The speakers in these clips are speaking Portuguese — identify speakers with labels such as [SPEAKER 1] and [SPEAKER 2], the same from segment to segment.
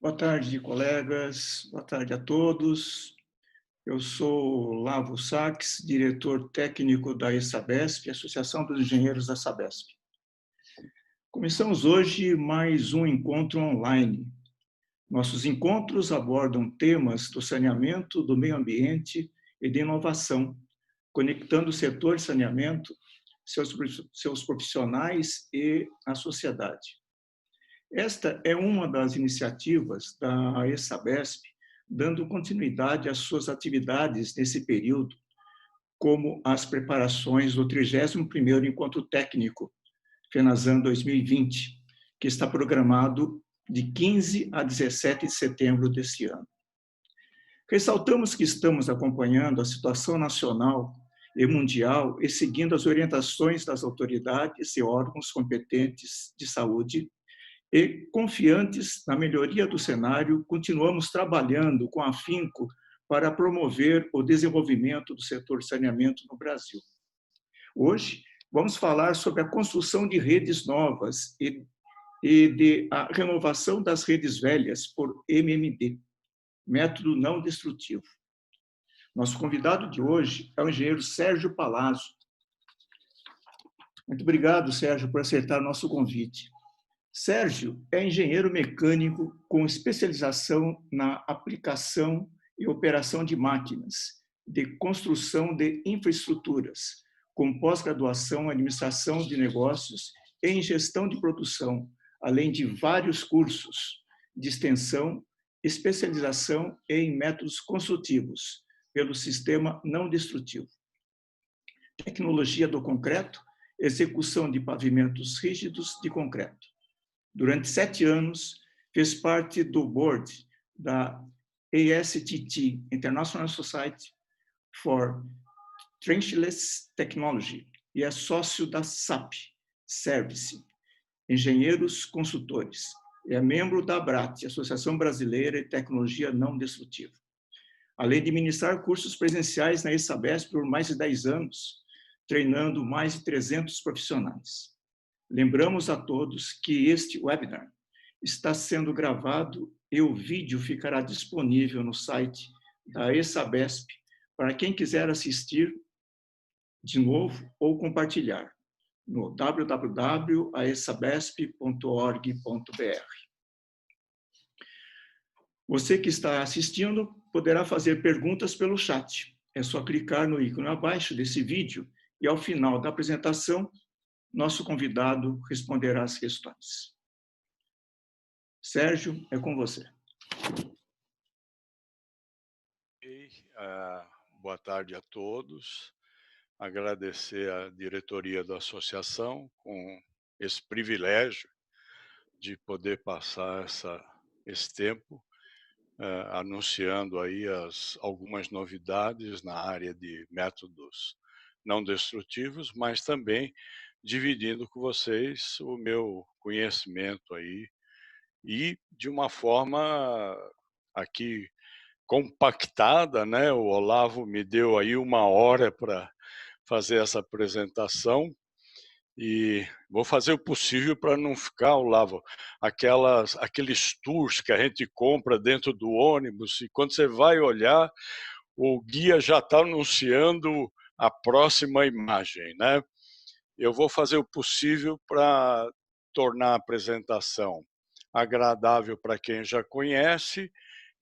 [SPEAKER 1] Boa tarde, colegas. Boa tarde a todos. Eu sou Lavo Sachs, diretor técnico da ESABESP, Associação dos Engenheiros da Sabesp. Começamos hoje mais um encontro online. Nossos encontros abordam temas do saneamento, do meio ambiente e de inovação, conectando o setor de saneamento, seus profissionais e a sociedade. Esta é uma das iniciativas da ESABESP, dando continuidade às suas atividades nesse período, como as preparações do 31º Encontro Técnico, FENASAN 2020, que está programado de 15 a 17 de setembro deste ano. Ressaltamos que estamos acompanhando a situação nacional e mundial e seguindo as orientações das autoridades e órgãos competentes de saúde. E, confiantes na melhoria do cenário, continuamos trabalhando com afinco para promover o desenvolvimento do setor de saneamento no Brasil. Hoje, vamos falar sobre a construção de redes novas e de a renovação das redes velhas por MMD, método não destrutivo. Nosso convidado de hoje é o engenheiro Sérgio Palazzo. Muito obrigado, Sérgio, por aceitar o nosso convite. Sérgio é engenheiro mecânico com especialização na aplicação e operação de máquinas, de construção de infraestruturas, com pós-graduação em administração de negócios e em gestão de produção, além de vários cursos de extensão, especialização em métodos construtivos, pelo sistema não destrutivo. Tecnologia do concreto, execução de pavimentos rígidos de concreto. Durante 7 anos, fez parte do board da ASTT, International Society for Trenchless Technology, e é sócio da SAP Service, Engenheiros Consultores. É membro da ABRAT, Associação Brasileira de Tecnologia Não Destrutiva. Além de ministrar cursos presenciais na ESABESP por mais de 10 anos, treinando mais de 300 profissionais. Lembramos a todos que este webinar está sendo gravado e o vídeo ficará disponível no site da ESABESP para quem quiser assistir de novo ou compartilhar no www.aesabesp.org.br. Você que está assistindo poderá fazer perguntas pelo chat. É só clicar no ícone abaixo desse vídeo e, ao final da apresentação, nosso convidado responderá às questões. Sérgio, é com você.
[SPEAKER 2] Boa tarde a todos. Agradecer à diretoria da associação com esse privilégio de poder passar esse tempo anunciando aí algumas novidades na área de métodos não destrutivos, mas também dividindo com vocês o meu conhecimento aí e de uma forma aqui compactada, né? O Olavo me deu aí 1 hora para fazer essa apresentação e vou fazer o possível para não ficar, Olavo, aqueles tours que a gente compra dentro do ônibus e quando você vai olhar, o guia já está anunciando a próxima imagem, né? Eu vou fazer o possível para tornar a apresentação agradável para quem já conhece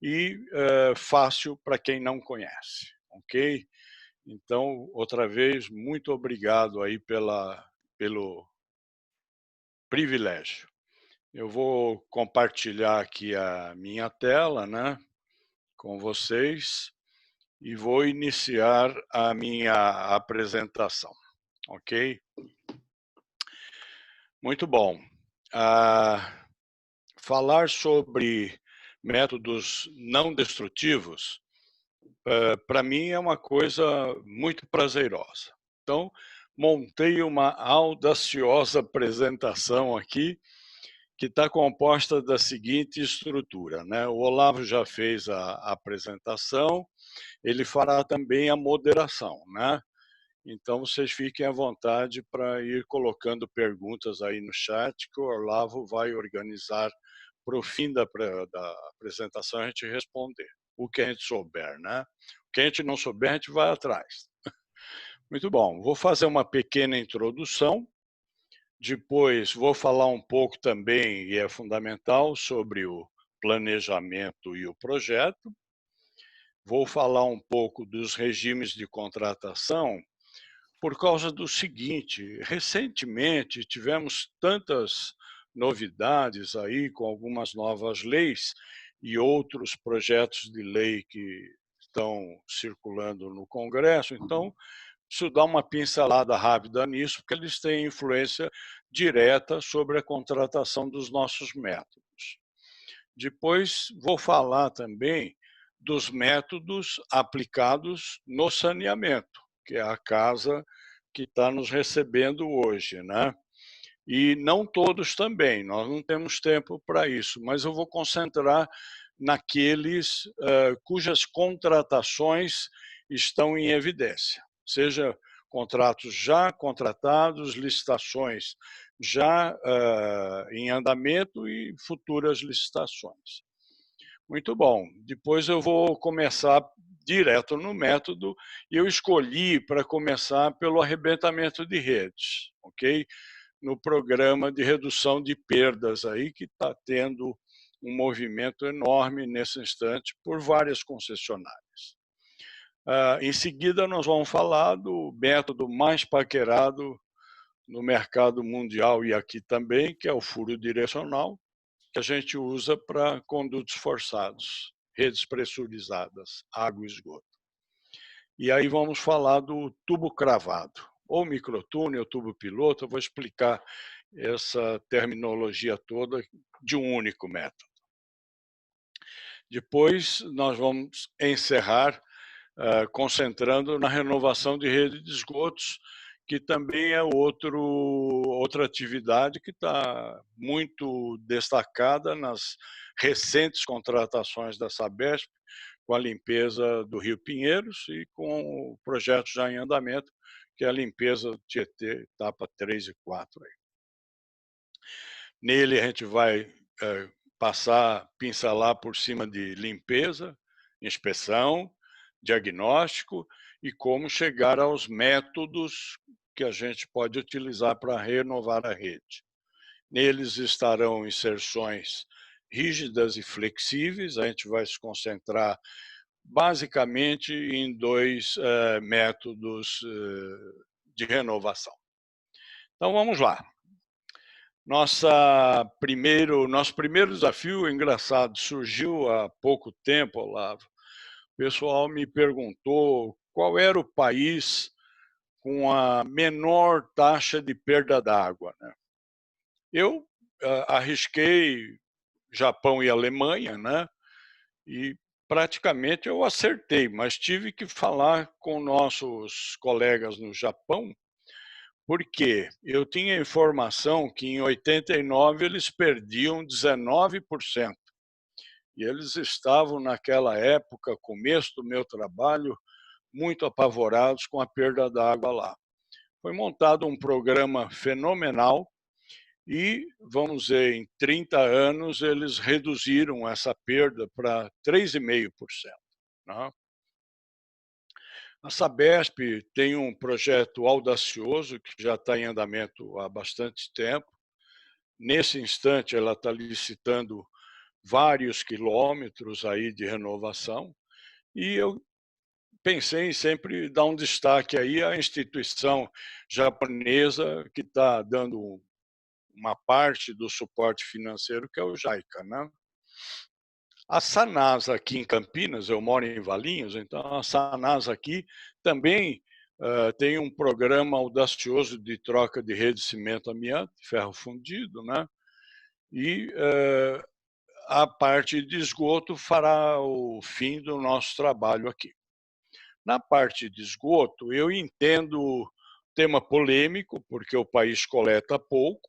[SPEAKER 2] e fácil para quem não conhece, ok? Então, outra vez, muito obrigado aí pelo privilégio. Eu vou compartilhar aqui a minha tela, né, com vocês e vou iniciar a minha apresentação, ok? Muito bom. Falar sobre métodos não destrutivos, para mim é uma coisa muito prazerosa. Então, montei uma audaciosa apresentação aqui, que está composta da seguinte estrutura, né? O Olavo já fez a apresentação, ele fará também a moderação, né? Então, vocês fiquem à vontade para ir colocando perguntas aí no chat, que o Olavo vai organizar para o fim da apresentação a gente responder, o que a gente souber, né? O que a gente não souber, a gente vai atrás. Muito bom, vou fazer uma pequena introdução, depois vou falar um pouco também, e é fundamental, sobre o planejamento e o projeto. Vou falar um pouco dos regimes de contratação, por causa do seguinte: recentemente tivemos tantas novidades aí, com algumas novas leis e outros projetos de lei que estão circulando no Congresso, então preciso dar uma pincelada rápida nisso, porque eles têm influência direta sobre a contratação dos nossos métodos. Depois vou falar também dos métodos aplicados no saneamento, que é a casa que está nos recebendo hoje, né? E não todos também, nós não temos tempo para isso, mas eu vou concentrar naqueles cujas contratações estão em evidência, seja contratos já contratados, licitações já em andamento e futuras licitações. Muito bom. Depois eu vou começar direto no método e eu escolhi para começar pelo arrebentamento de redes, ok? No programa de redução de perdas aí, que está tendo um movimento enorme nesse instante por várias concessionárias. Em seguida, nós vamos falar do método mais paquerado no mercado mundial e aqui também, que é o furo direcional, que a gente usa para condutos forçados, redes pressurizadas, água e esgoto. E aí vamos falar do tubo cravado, ou microtúnel, tubo piloto. Eu vou explicar essa terminologia toda de um único método. Depois nós vamos encerrar concentrando na renovação de rede de esgotos, que também é outra atividade que está muito destacada nas recentes contratações da Sabesp, com a limpeza do Rio Pinheiros e com o projeto já em andamento, que é a limpeza do Tietê, etapa 3 e 4. Aí. Nele a gente vai pincelar por cima de limpeza, inspeção, diagnóstico e como chegar aos métodos que a gente pode utilizar para renovar a rede. Neles estarão inserções rígidas e flexíveis, a gente vai se concentrar basicamente em dois métodos de renovação. Então vamos lá. Nosso primeiro desafio, engraçado, surgiu há pouco tempo, Olavo. O pessoal me perguntou qual era o país com a menor taxa de perda d'água, né? Eu arrisquei Japão e Alemanha, né? E praticamente eu acertei, mas tive que falar com nossos colegas no Japão, porque eu tinha informação que em 89 eles perdiam 19%. E eles estavam naquela época, começo do meu trabalho, muito apavorados com a perda da água lá. Foi montado um programa fenomenal e, vamos dizer, em 30 anos eles reduziram essa perda para 3,5%. Né? A Sabesp tem um projeto audacioso que já está em andamento há bastante tempo. Nesse instante ela está licitando vários quilômetros aí de renovação e eu pensei em sempre dar um destaque aí à instituição japonesa que está dando uma parte do suporte financeiro, que é o JICA, né? A Sanasa aqui em Campinas, eu moro em Valinhos, então a Sanasa aqui também tem um programa audacioso de troca de rede de cimento amianto, ferro fundido, né? E a parte de esgoto fará o fim do nosso trabalho aqui. Na parte de esgoto, eu entendo tema polêmico, porque o país coleta pouco,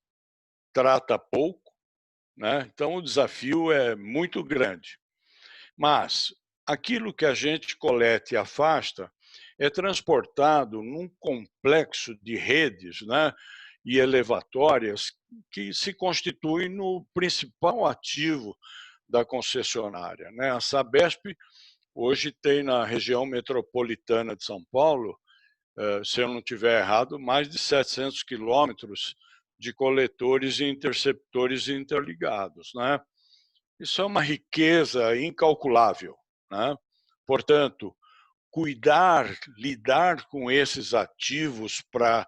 [SPEAKER 2] trata pouco, né? Então o desafio é muito grande. Mas aquilo que a gente coleta e afasta é transportado num complexo de redes, né? e elevatórias que se constituem no principal ativo da concessionária, né? A Sabesp hoje tem na região metropolitana de São Paulo, se eu não estiver errado, mais de 700 quilômetros de coletores e interceptores interligados, né? Isso é uma riqueza incalculável, né? Portanto, cuidar, lidar com esses ativos para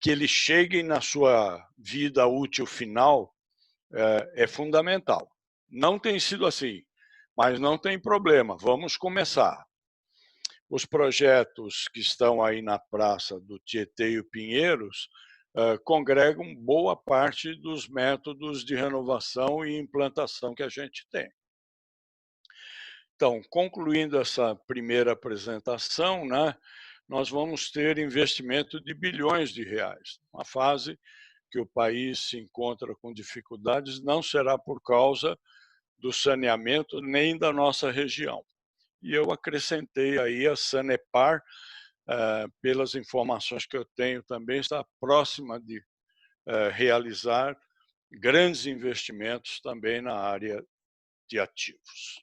[SPEAKER 2] que eles cheguem na sua vida útil final é fundamental. Não tem sido assim, mas não tem problema, vamos começar. Os projetos que estão aí na Praça do Tietê e Pinheiros congregam boa parte dos métodos de renovação e implantação que a gente tem. Então, concluindo essa primeira apresentação, né, nós vamos ter investimento de bilhões de reais. Uma fase que o país se encontra com dificuldades não será por causa do saneamento nem da nossa região. E eu acrescentei aí a Sanepar, pelas informações que eu tenho também, está próxima de realizar grandes investimentos também na área de ativos.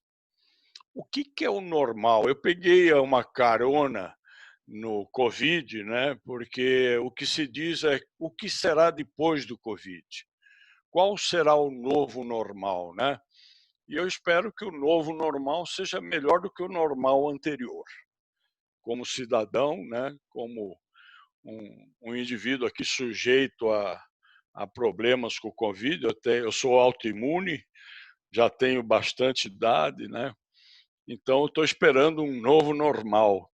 [SPEAKER 2] O que é o normal? Eu peguei uma carona no Covid, né? Porque o que se diz é o que será depois do Covid? Qual será o novo normal, né? E eu espero que o novo normal seja melhor do que o normal anterior. Como cidadão, né? Como um indivíduo aqui sujeito a problemas com o Covid, eu sou autoimune, já tenho bastante idade, né? Então, eu estou esperando um novo normal.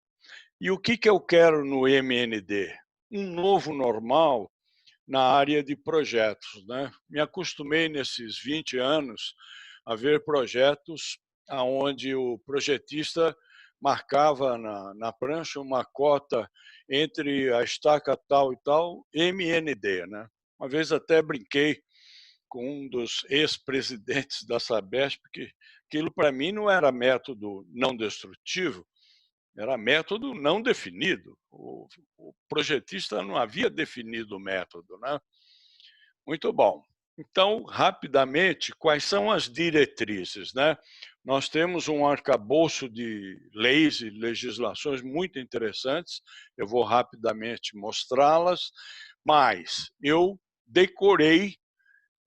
[SPEAKER 2] E o que eu quero no MND? Um novo normal na área de projetos, né? Me acostumei nesses 20 anos a ver projetos onde o projetista marcava na prancha uma cota entre a estaca tal e tal, MND, né? Uma vez até brinquei com um dos ex-presidentes da Sabesp, que aquilo para mim não era método não destrutivo, era método não definido. O projetista não havia definido o método, né? Muito bom. Então, rapidamente, quais são as diretrizes, né? Nós temos um arcabouço de leis e legislações muito interessantes, eu vou rapidamente mostrá-las, mas eu decorei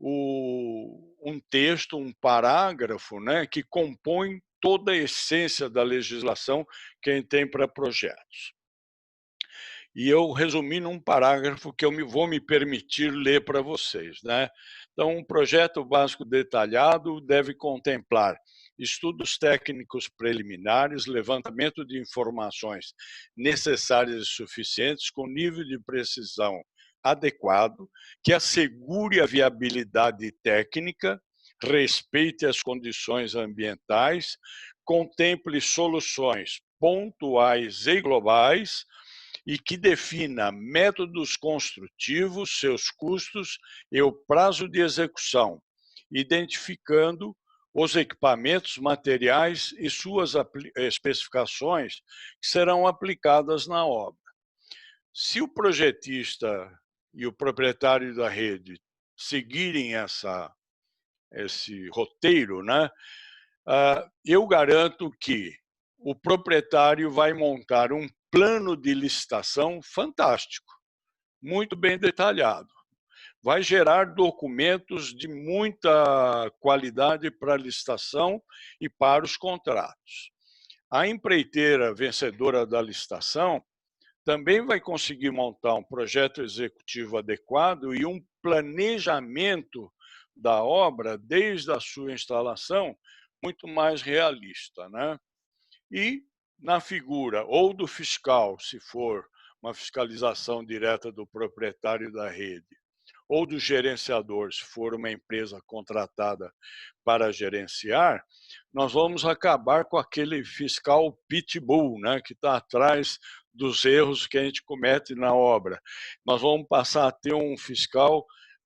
[SPEAKER 2] um texto, um parágrafo, né, que compõe toda a essência da legislação que a gente tem para projetos. E eu resumi num parágrafo que eu vou me permitir ler para vocês, né? Então, um projeto básico detalhado deve contemplar estudos técnicos preliminares, levantamento de informações necessárias e suficientes, com nível de precisão adequado, que assegure a viabilidade técnica, respeite as condições ambientais, contemple soluções pontuais e globais, e que defina métodos construtivos, seus custos e o prazo de execução, identificando os equipamentos, materiais e suas especificações que serão aplicadas na obra. Se o projetista e o proprietário da rede seguirem esse roteiro, né, eu garanto que o proprietário vai montar um plano de licitação fantástico, muito bem detalhado. Vai gerar documentos de muita qualidade para a licitação e para os contratos. A empreiteira vencedora da licitação também vai conseguir montar um projeto executivo adequado e um planejamento da obra, desde a sua instalação, muito mais realista, né? E na figura ou do fiscal, se for uma fiscalização direta do proprietário da rede, ou do gerenciador, se for uma empresa contratada para gerenciar, nós vamos acabar com aquele fiscal pitbull, né, que está atrás dos erros que a gente comete na obra. Nós vamos passar a ter um fiscal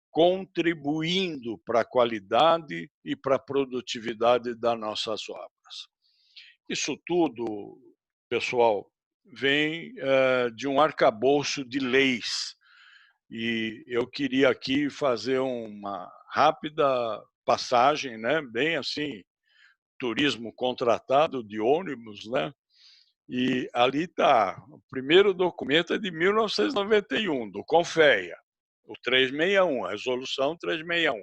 [SPEAKER 2] contribuindo para a qualidade e para a produtividade das nossas obras. Isso tudo, pessoal, vem de um arcabouço de leis. E eu queria aqui fazer uma rápida passagem, né, bem assim, turismo contratado de ônibus, né, e ali está, o primeiro documento é de 1991, do CONFEA, o 361, a resolução 361.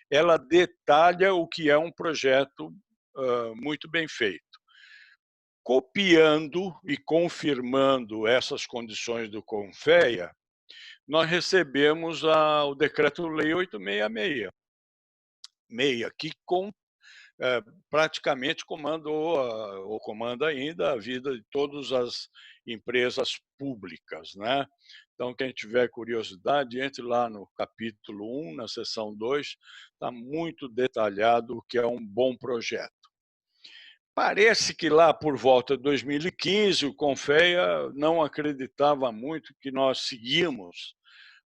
[SPEAKER 2] Ela detalha o que é um projeto muito bem feito. Copiando e confirmando essas condições do CONFEA, nós recebemos o Decreto-Lei 866, que praticamente comandou, ou comanda ainda, a vida de todas as empresas públicas, né? Então, quem tiver curiosidade, entre lá no capítulo 1, na seção 2, está muito detalhado o que é um bom projeto. Parece que lá por volta de 2015, o CONFEA não acreditava muito que nós seguíamos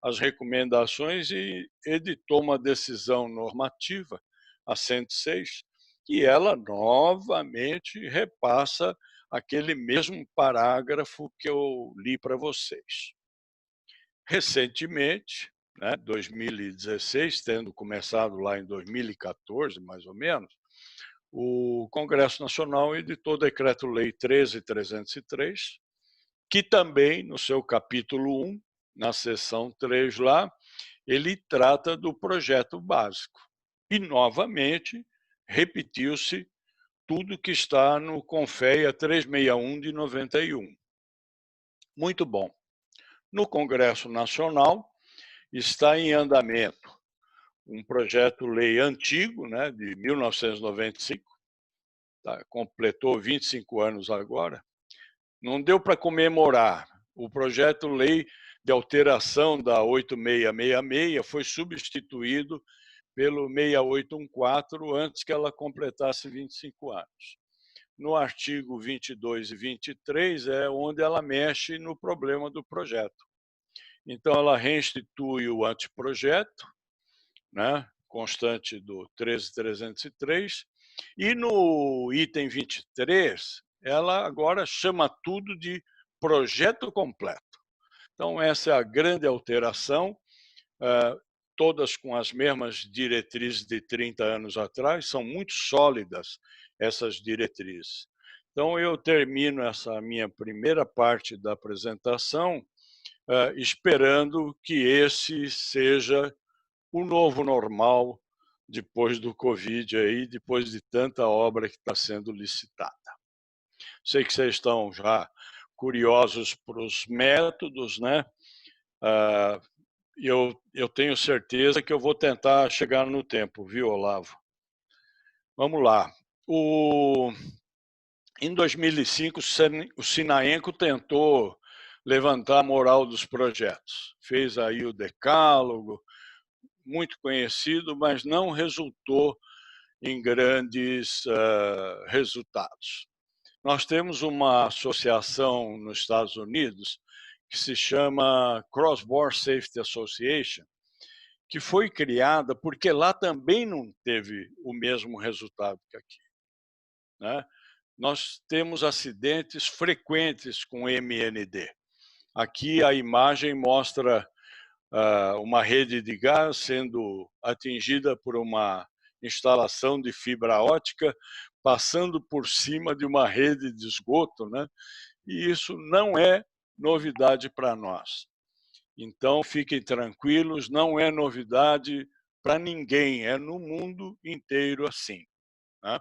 [SPEAKER 2] as recomendações e editou uma decisão normativa, a 106, e ela novamente repassa aquele mesmo parágrafo que eu li para vocês. Recentemente, né, 2016, tendo começado lá em 2014, mais ou menos, o Congresso Nacional editou o Decreto-Lei 13.303, que também, no seu capítulo 1, na seção 3 lá, ele trata do projeto básico. E, novamente, repetiu-se tudo que está no CONFEA 361 de 91. Muito bom. No Congresso Nacional está em andamento um projeto-lei antigo, né, de 1995, completou 25 anos agora. Não deu para comemorar. O projeto-lei de alteração da 8666 foi substituído pelo 6814 antes que ela completasse 25 anos. No artigo 22 e 23 é onde ela mexe no problema do projeto. Então, ela reinstitui o anteprojeto, né, constante do 13.303, e no item 23, ela agora chama tudo de projeto completo. Então, essa é a grande alteração, todas com as mesmas diretrizes de 30 anos atrás, são muito sólidas essas diretrizes. Então, eu termino essa minha primeira parte da apresentação esperando que esse seja o novo normal depois do Covid, aí, depois de tanta obra que está sendo licitada. Sei que vocês estão já curiosos para os métodos, né? Eu tenho certeza que eu vou tentar chegar no tempo, viu, Olavo? Vamos lá. Em 2005, o Sinaenco tentou levantar a moral dos projetos. Fez aí o decálogo, muito conhecido, mas não resultou em grandes resultados. Nós temos uma associação nos Estados Unidos que se chama Cross-Border Safety Association, que foi criada porque lá também não teve o mesmo resultado que aqui, né? Nós temos acidentes frequentes com MND. Aqui a imagem mostra uma rede de gás sendo atingida por uma instalação de fibra ótica, passando por cima de uma rede de esgoto, né? E isso não é novidade para nós. Então, fiquem tranquilos, não é novidade para ninguém, é no mundo inteiro assim, né?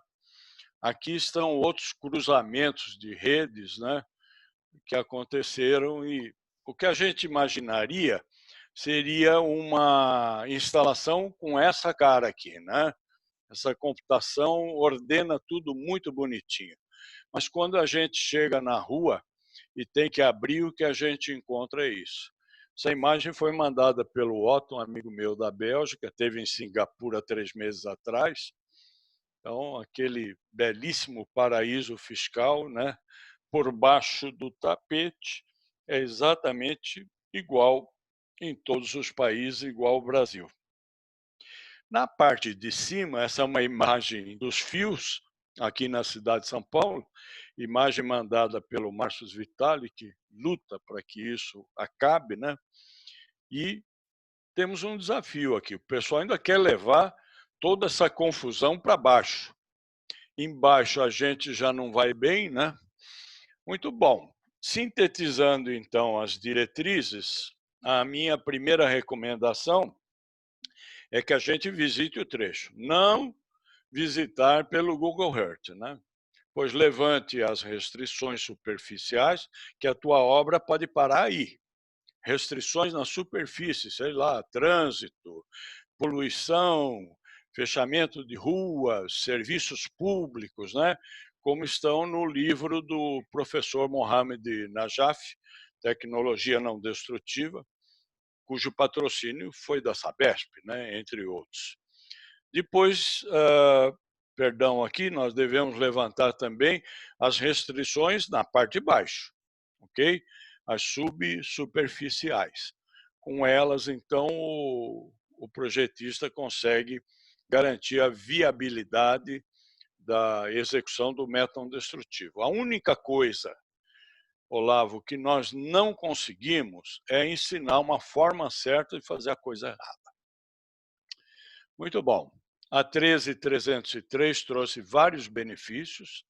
[SPEAKER 2] Aqui estão outros cruzamentos de redes, né, que aconteceram, e o que a gente imaginaria seria uma instalação com essa cara aqui, né? Essa computação ordena tudo muito bonitinho. Mas quando a gente chega na rua e tem que abrir, o que a gente encontra é isso. Essa imagem foi mandada pelo Otto, um amigo meu da Bélgica, esteve em Singapura 3 meses atrás. Então, aquele belíssimo paraíso fiscal, né, por baixo do tapete, é exatamente igual em todos os países, igual ao Brasil. Na parte de cima, essa é uma imagem dos fios aqui na cidade de São Paulo, imagem mandada pelo Márcio Vitali, que luta para que isso acabe, né? E temos um desafio aqui. O pessoal ainda quer levar toda essa confusão para baixo. Embaixo a gente já não vai bem, né? Muito bom. Sintetizando, então, as diretrizes, a minha primeira recomendação é que a gente visite o trecho. Não visitar pelo Google Earth, né? Pois levante as restrições superficiais, que a tua obra pode parar aí. Restrições na superfície, sei lá, trânsito, poluição, fechamento de ruas, serviços públicos, né? Como estão no livro do professor Mohamed Najaf, Tecnologia Não Destrutiva, cujo patrocínio foi da Sabesp, né? Entre outros. Depois, perdão aqui, nós devemos levantar também as restrições na parte de baixo, ok? As subsuperficiais. Com elas, então, o projetista consegue garantir a viabilidade da execução do método destrutivo. A única coisa, Olavo, que nós não conseguimos é ensinar uma forma certa de fazer a coisa errada. Muito bom. A 13303 trouxe vários benefícios.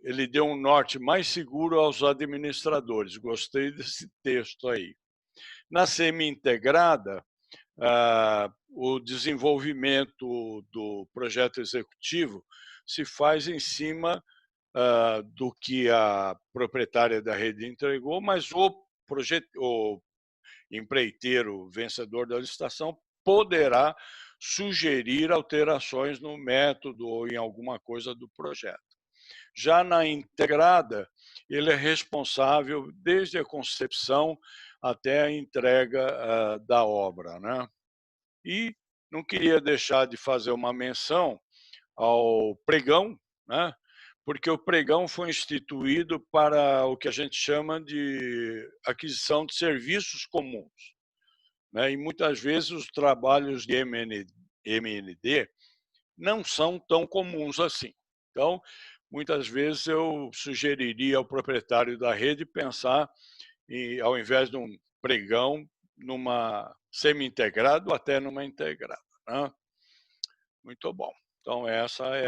[SPEAKER 2] Ele deu um norte mais seguro aos administradores. Gostei desse texto aí. Na semi-integrada, o desenvolvimento do projeto executivo se faz em cima do que a proprietária da rede entregou, mas o empreiteiro vencedor da licitação poderá sugerir alterações no método ou em alguma coisa do projeto. Já na integrada, ele é responsável desde a concepção até a entrega da obra, né? E não queria deixar de fazer uma menção ao pregão, né? Porque o pregão foi instituído para o que a gente chama de aquisição de serviços comuns, né? E muitas vezes os trabalhos de MND não são tão comuns assim. Então, muitas vezes eu sugeriria ao proprietário da rede pensar, ao invés de um pregão, numa semi-integrada ou até numa integrada, né? Muito bom. Então, essa é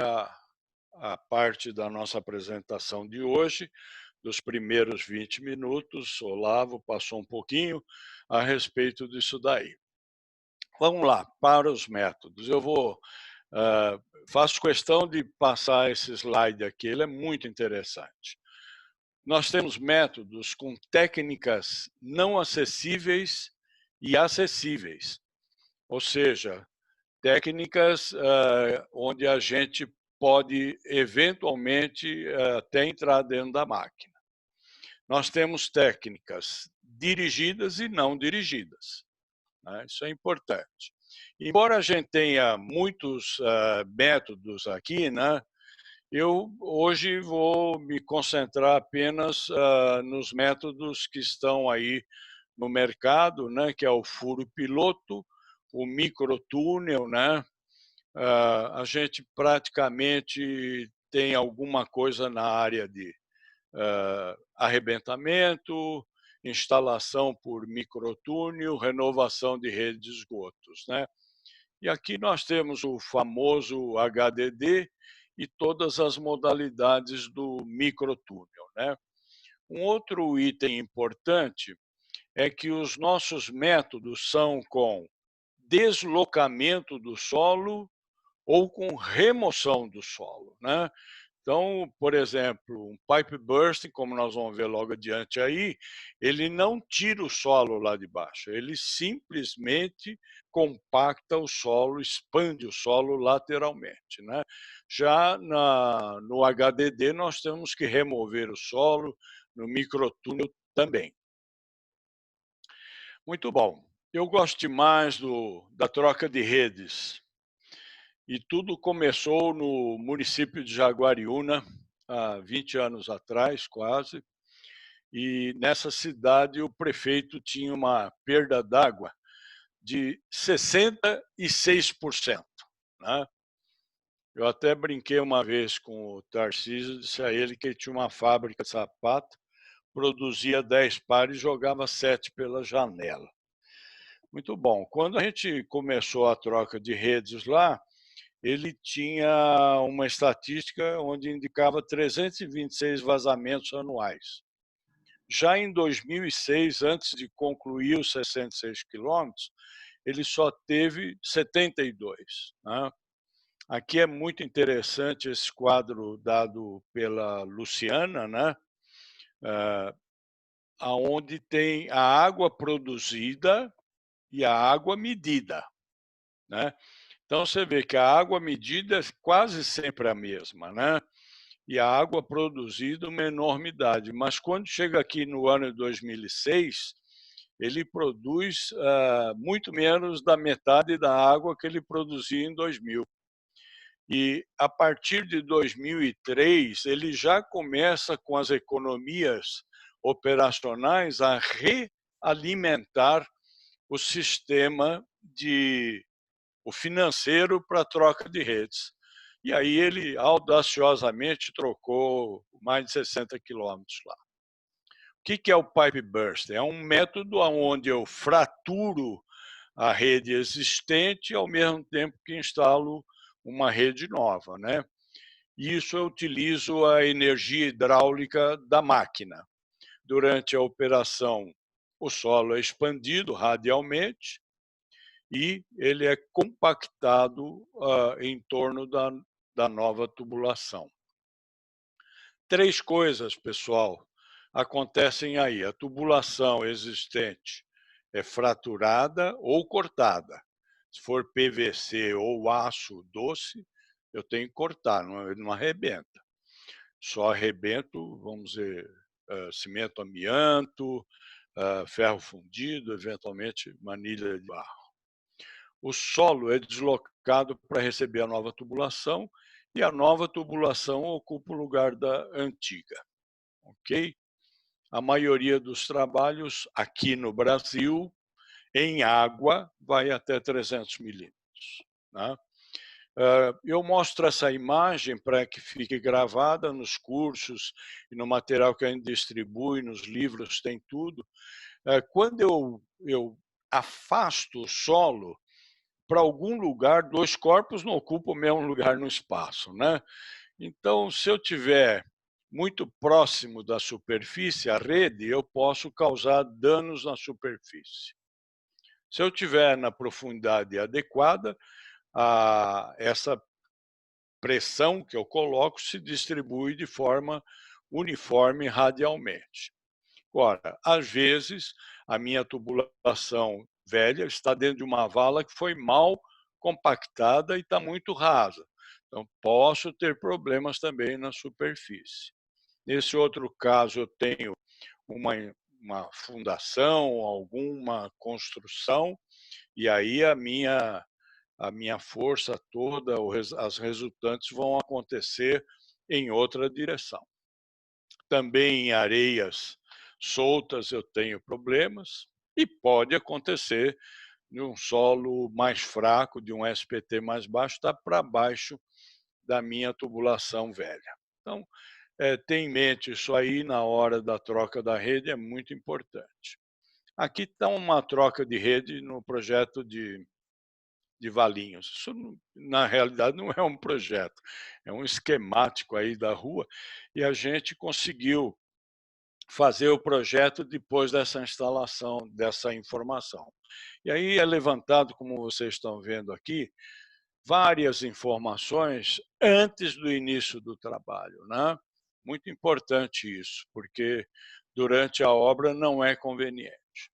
[SPEAKER 2] a parte da nossa apresentação de hoje, dos primeiros 20 minutos. Olavo passou um pouquinho a respeito disso daí. Vamos lá, para os métodos. Eu faço questão de passar esse slide aqui, ele é muito interessante. Nós temos métodos com técnicas não acessíveis e acessíveis, ou seja, técnicas onde a gente pode, eventualmente, até entrar dentro da máquina. Nós temos técnicas dirigidas e não dirigidas, né? Isso é importante. Embora a gente tenha muitos métodos aqui, né, eu hoje vou me concentrar apenas nos métodos que estão aí no mercado, né, que é o furo piloto, o microtúnel, né? A gente praticamente tem alguma coisa na área de arrebentamento, instalação por microtúnel, renovação de rede de esgotos, né? E aqui nós temos o famoso HDD e todas as modalidades do microtúnel, né? Um outro item importante é que os nossos métodos são com deslocamento do solo ou com remoção do solo, né? Então, por exemplo, um pipe bursting, como nós vamos ver logo adiante aí, ele não tira o solo lá de baixo, ele simplesmente compacta o solo, expande o solo lateralmente, né? Já no HDD nós temos que remover o solo, no microtúnel também. Muito bom. Eu gosto demais da troca de redes. E tudo começou no município de Jaguariúna, há 20 anos atrás, quase. E nessa cidade o prefeito tinha uma perda d'água de 66%, né? Eu até brinquei uma vez com o Tarcísio, disse a ele que ele tinha uma fábrica de sapato, produzia 10 pares e jogava 7 pela janela. Muito bom. Quando a gente começou a troca de redes lá, ele tinha uma estatística onde indicava 326 vazamentos anuais. Já em 2006, antes de concluir os 66 quilômetros, ele só teve 72, né? Aqui é muito interessante esse quadro dado pela Luciana, né? Aonde tem a água produzida e a água medida, né? Então você vê que a água medida é quase sempre a mesma, né? E a água produzida uma enormidade, mas quando chega aqui no ano de 2006, ele produz muito menos da metade da água que ele produzia em 2000. E a partir de 2003, ele já começa com as economias operacionais a realimentar o sistema o financeiro para troca de redes. E aí ele audaciosamente trocou mais de 60 quilômetros lá. O que é o pipe burst? É um método onde eu fraturo a rede existente ao mesmo tempo que instalo uma rede nova, né? Isso eu utilizo a energia hidráulica da máquina. Durante a operação, o solo é expandido radialmente e ele é compactado em torno da nova tubulação. Três coisas, pessoal, acontecem aí. A tubulação existente é fraturada ou cortada. Se for PVC ou aço doce, eu tenho que cortar, ele não arrebenta. Só arrebento, vamos dizer, cimento amianto, ferro fundido, eventualmente manilha de barro. O solo é deslocado para receber a nova tubulação e a nova tubulação ocupa o lugar da antiga, ok? A maioria dos trabalhos aqui no Brasil, em água, vai até 300 milímetros, né? Eu mostro essa imagem para que fique gravada nos cursos e no material que a gente distribui, nos livros tem tudo. Quando eu afasto o solo para algum lugar, dois corpos não ocupam o mesmo lugar no espaço, né? Então, se eu tiver muito próximo da superfície, a rede, eu posso causar danos na superfície. Se eu tiver na profundidade adequada, essa pressão que eu coloco se distribui de forma uniforme radialmente. Agora, às vezes, a minha tubulação velha está dentro de uma vala que foi mal compactada e está muito rasa. Então, posso ter problemas também na superfície. Nesse outro caso, eu tenho uma fundação, alguma construção, e aí a minha força toda, as resultantes vão acontecer em outra direção. Também em areias soltas eu tenho problemas e pode acontecer de um solo mais fraco, de um SPT mais baixo, está para baixo da minha tubulação velha. Então, ter em mente isso aí na hora da troca da rede é muito importante. Aqui está uma troca de rede no projeto de Valinhos. Isso, na realidade, não é um projeto, é um esquemático aí da rua, e a gente conseguiu fazer o projeto depois dessa instalação, dessa informação. E aí é levantado, como vocês estão vendo aqui, várias informações antes do início do trabalho, né? Muito importante isso, porque durante a obra não é conveniente.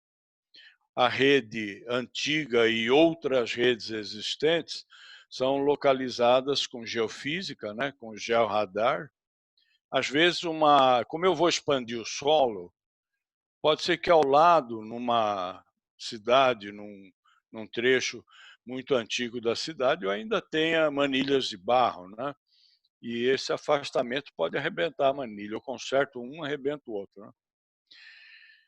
[SPEAKER 2] A rede antiga e outras redes existentes são localizadas com geofísica, né, com georradar. Às vezes, como eu vou expandir o solo, pode ser que ao lado, numa cidade, num trecho muito antigo da cidade, eu ainda tenha manilhas de barro, né? E esse afastamento pode arrebentar a manilha. Eu conserto um, arrebento o outro, né?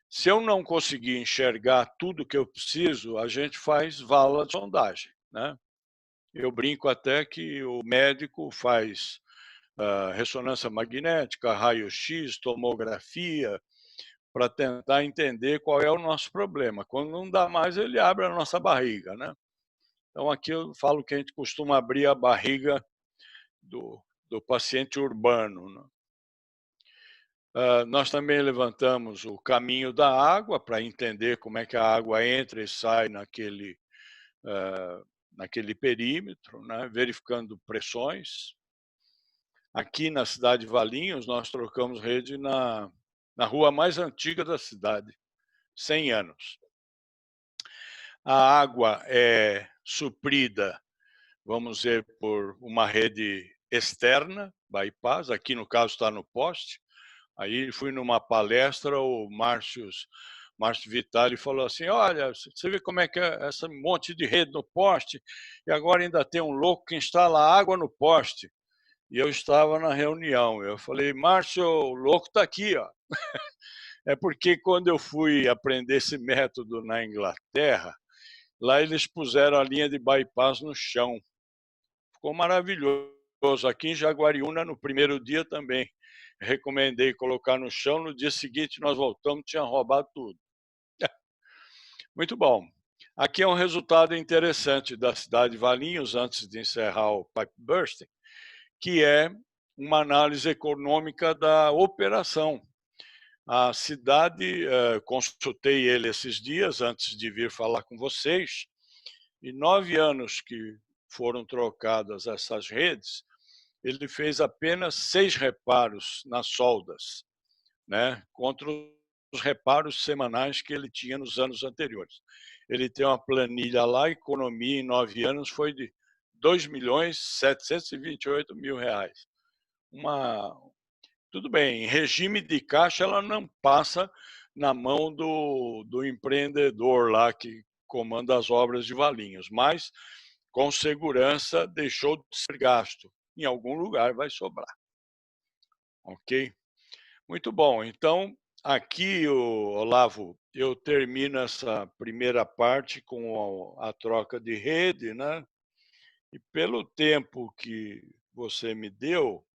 [SPEAKER 2] Se eu não conseguir enxergar tudo que eu preciso, a gente faz vala de sondagem, né? Eu brinco até que o médico faz ressonância magnética, raio-x, tomografia, para tentar entender qual é o nosso problema. Quando não dá mais, ele abre a nossa barriga, né? Então, aqui eu falo que a gente costuma abrir a barriga do paciente urbano, né? Nós também levantamos o caminho da água para entender como é que a água entra e sai naquele perímetro, né? Verificando pressões. Aqui na cidade de Valinhos, nós trocamos rede na rua mais antiga da cidade, 100 anos. A água é suprida, vamos dizer, por uma rede externa, bypass, aqui no caso está no poste. Aí fui numa palestra, o Márcio Vitali falou assim, olha, você vê como é que é esse monte de rede no poste, e agora ainda tem um louco que instala água no poste. E eu estava na reunião, eu falei, Márcio, o louco está aqui, ó. É porque quando eu fui aprender esse método na Inglaterra, lá eles puseram a linha de bypass no chão. Ficou maravilhoso. Aqui em Jaguariúna, no primeiro dia também, recomendei colocar no chão, no dia seguinte nós voltamos, tinha roubado tudo. Muito bom. Aqui é um resultado interessante da cidade de Valinhos, antes de encerrar o pipe bursting, que é uma análise econômica da operação. A cidade, consultei ele esses dias, antes de vir falar com vocês, e 9 anos que foram trocadas essas redes, ele fez apenas 6 reparos nas soldas, né, contra os reparos semanais que ele tinha nos anos anteriores. Ele tem uma planilha lá, a economia em 9 anos foi de R$ 2.728.000. Tudo bem, em regime de caixa ela não passa na mão do empreendedor lá que comanda as obras de Valinhos, mas com segurança deixou de ser gasto. Em algum lugar vai sobrar. Ok? Muito bom. Então, aqui, Olavo, eu termino essa primeira parte com a troca de rede, né? E pelo tempo que você me deu,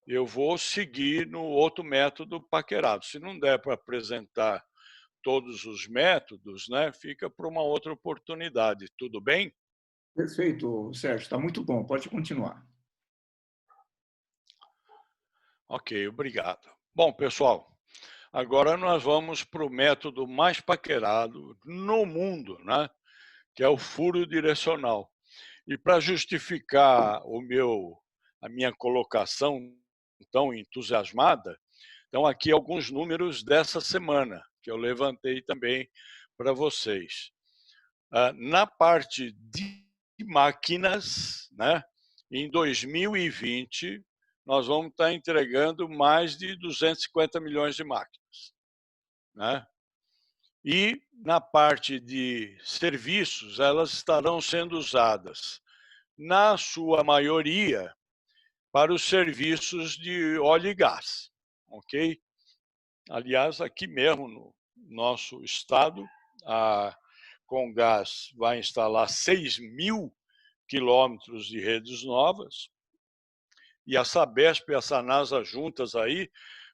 [SPEAKER 2] eu vou seguir no outro método paquerado. Se não der para apresentar todos os métodos, né, fica para uma outra oportunidade. Tudo bem?
[SPEAKER 1] Perfeito, Sérgio, está muito bom, pode continuar.
[SPEAKER 2] Ok, obrigado. Bom, pessoal, agora nós vamos para o método mais paquerado no mundo, né, que é o furo direcional. E para justificar a minha colocação tão entusiasmada, então aqui alguns números dessa semana, que eu levantei também para vocês. Na parte de máquinas, né, em 2020, nós vamos estar entregando mais de 250 milhões de máquinas, né? E na parte de serviços, elas estarão sendo usadas, na sua maioria, para os serviços de óleo e gás, ok? Aliás, aqui mesmo no nosso estado, a Comgás vai instalar 6.000 quilômetros de redes novas, e a Sabesp e a Sanasa juntas aí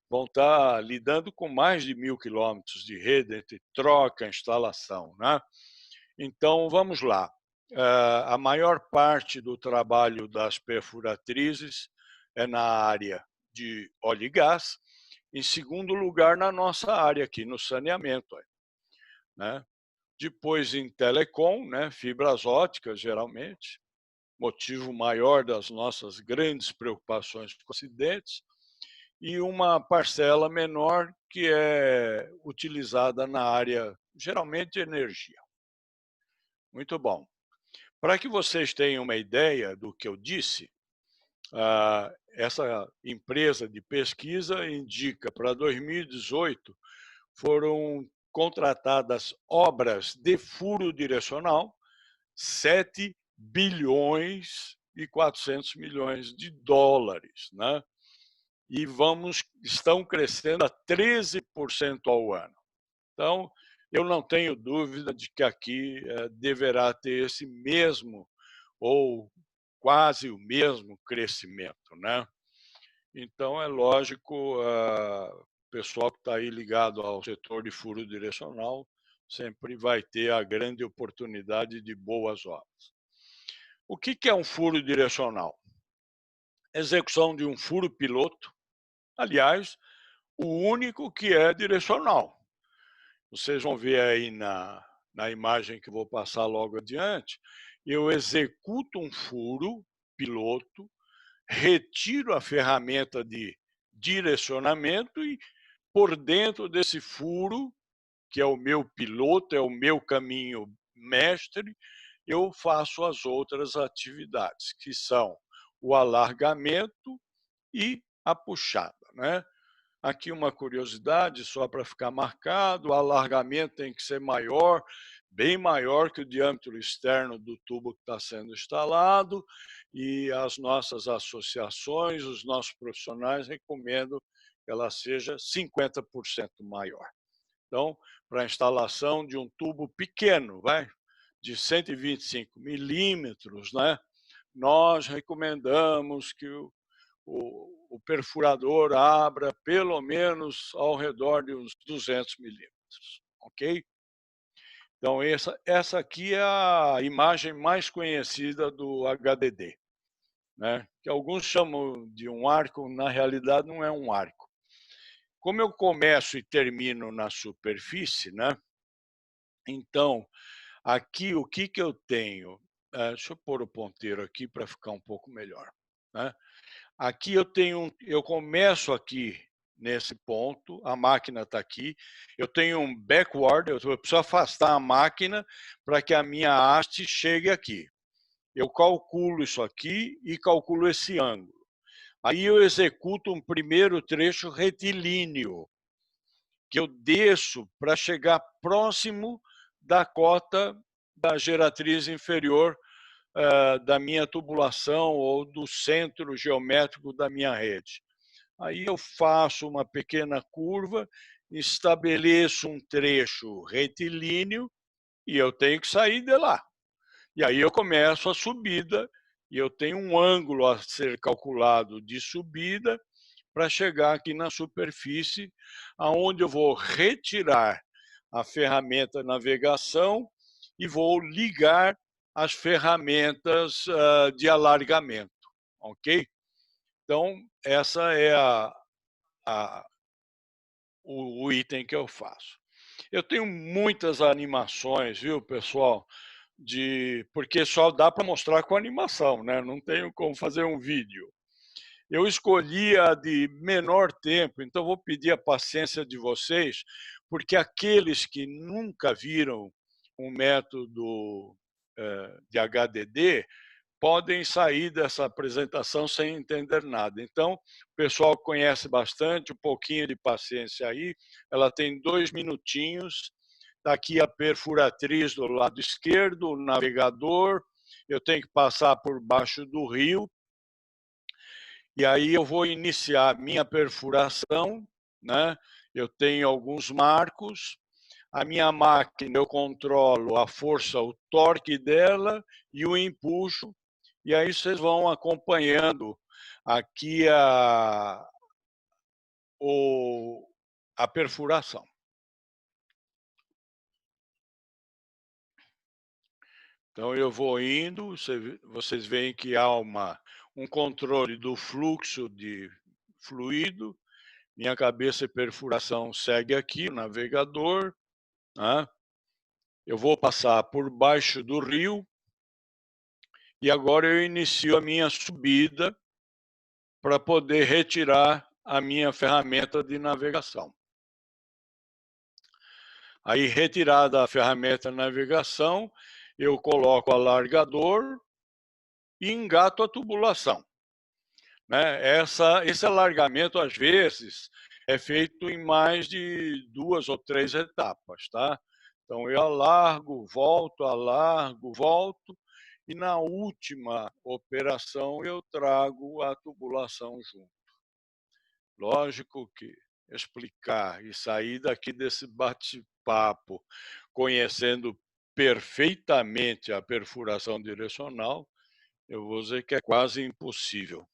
[SPEAKER 2] vão estar lidando com mais de 1.000 quilômetros de rede entre troca e instalação, né? Então, vamos lá. A maior parte do trabalho das perfuratrizes é na área de óleo e gás, em segundo lugar na nossa área aqui, no saneamento, né? Depois em telecom, né, fibras óticas geralmente, motivo maior das nossas grandes preocupações com acidentes, e uma parcela menor que é utilizada na área, geralmente, de energia. Muito bom. Para que vocês tenham uma ideia do que eu disse, essa empresa de pesquisa indica para 2018 foram contratadas obras de furo direcional, 7 bilhões e 400 milhões de dólares, né? E estão crescendo a 13% ao ano. Então, eu não tenho dúvida de que aqui deverá ter esse mesmo ou quase o mesmo crescimento, né? Então, é lógico, pessoal que está aí ligado ao setor de furo direcional sempre vai ter a grande oportunidade de boas obras. O que é um furo direcional? Execução de um furo piloto, aliás, o único que é direcional. Vocês vão ver aí na imagem que eu vou passar logo adiante, eu executo um furo piloto, retiro a ferramenta de direcionamento e por dentro desse furo, que é o meu piloto, é o meu caminho mestre, eu faço as outras atividades, que são o alargamento e a puxada, né? Aqui uma curiosidade, só para ficar marcado, o alargamento tem que ser maior, bem maior que o diâmetro externo do tubo que está sendo instalado, e as nossas associações, os nossos profissionais recomendam que ela seja 50% maior. Então, para a instalação de um tubo pequeno, de 125 milímetros, né, nós recomendamos que o perfurador abra pelo menos ao redor de uns 200 milímetros, ok? Então, essa aqui é a imagem mais conhecida do HDD, né? Que alguns chamam de um arco, na realidade não é um arco. Como eu começo e termino na superfície, né? Então, aqui o que eu tenho? Deixa eu pôr o ponteiro aqui para ficar um pouco melhor, né? Aqui eu começo aqui nesse ponto, a máquina está aqui, eu tenho um backward, eu preciso afastar a máquina para que a minha haste chegue aqui. Eu calculo isso aqui e calculo esse ângulo. Aí eu executo um primeiro trecho retilíneo, que eu desço para chegar próximo da cota da geratriz inferior da minha tubulação ou do centro geométrico da minha rede. Aí eu faço uma pequena curva, estabeleço um trecho retilíneo e eu tenho que sair de lá. E aí eu começo a subida e eu tenho um ângulo a ser calculado de subida para chegar aqui na superfície, aonde eu vou retirar a ferramenta navegação e vou ligar as ferramentas de alargamento, ok? Então, essa é o item que eu faço. Eu tenho muitas animações, viu, pessoal? Porque só dá para mostrar com animação, né? Não tenho como fazer um vídeo. Eu escolhi a de menor tempo, então vou pedir a paciência de vocês, porque aqueles que nunca viram um método de HDD podem sair dessa apresentação sem entender nada. Então, o pessoal conhece bastante, um pouquinho de paciência aí. Ela tem 2 minutinhos. Está aqui a perfuratriz do lado esquerdo, o navegador. Eu tenho que passar por baixo do rio. E aí eu vou iniciar a minha perfuração, né? Eu tenho alguns marcos. A minha máquina, eu controlo a força, o torque dela e o empuxo. E aí vocês vão acompanhando aqui a perfuração. Então eu vou indo, vocês veem que há um controle do fluxo de fluido. Minha cabeça de perfuração segue aqui, o navegador. Né? Eu vou passar por baixo do rio. E agora eu inicio a minha subida para poder retirar a minha ferramenta de navegação. Aí, retirada a ferramenta de navegação, eu coloco o alargador e engato a tubulação. Né? Esse alargamento, às vezes, é feito em mais de 2 ou 3 etapas. Tá? Então, eu alargo, volto, e na última operação eu trago a tubulação junto. Lógico que explicar e sair daqui desse bate-papo conhecendo perfeitamente a perfuração direcional, eu vou dizer que é quase impossível.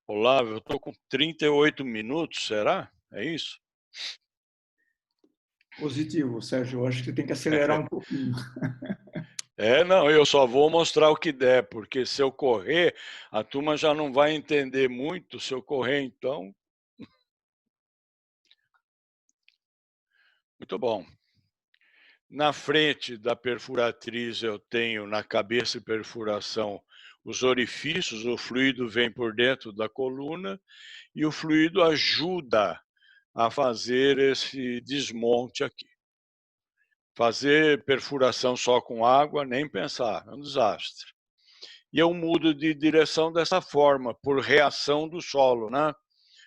[SPEAKER 2] Olavo, eu estou com 38 minutos, será? É isso?
[SPEAKER 1] Positivo, Sérgio. Eu acho que tem que acelerar um pouquinho.
[SPEAKER 2] Não, eu só vou mostrar o que der, porque se eu correr, a turma já não vai entender muito. Se eu correr, então. Muito bom. Na frente da perfuratriz eu tenho na cabeça e perfuração os orifícios, o fluido vem por dentro da coluna e o fluido ajuda a fazer esse desmonte aqui. Fazer perfuração só com água, nem pensar, é um desastre. E eu mudo de direção dessa forma, por reação do solo, né?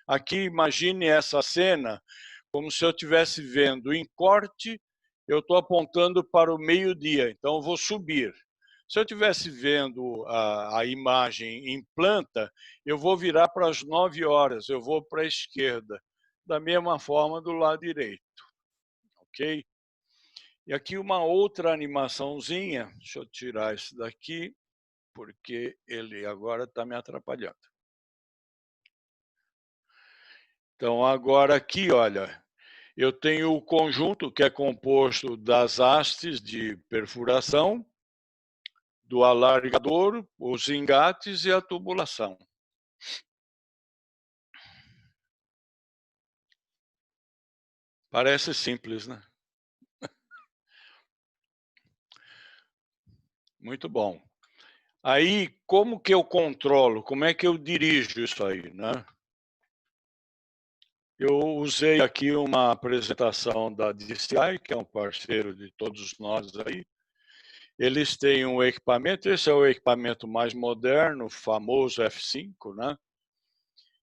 [SPEAKER 2] Aqui, imagine essa cena como se eu estivesse vendo em corte, eu estou apontando para o meio-dia, então eu vou subir. Se eu estivesse vendo a imagem em planta, eu vou virar para as 9 horas, eu vou para a esquerda, da mesma forma do lado direito, ok? E aqui uma outra animaçãozinha, deixa eu tirar esse daqui, porque ele agora está me atrapalhando. Então, agora aqui, olha, eu tenho o conjunto que é composto das hastes de perfuração, do alargador, os engates e a tubulação. Parece simples, né? Muito bom. Aí, como que eu controlo? Como é que eu dirijo isso aí, né? Eu usei aqui uma apresentação da DCI, que é um parceiro de todos nós aí. Eles têm um equipamento, esse é o equipamento mais moderno, o famoso F5, né?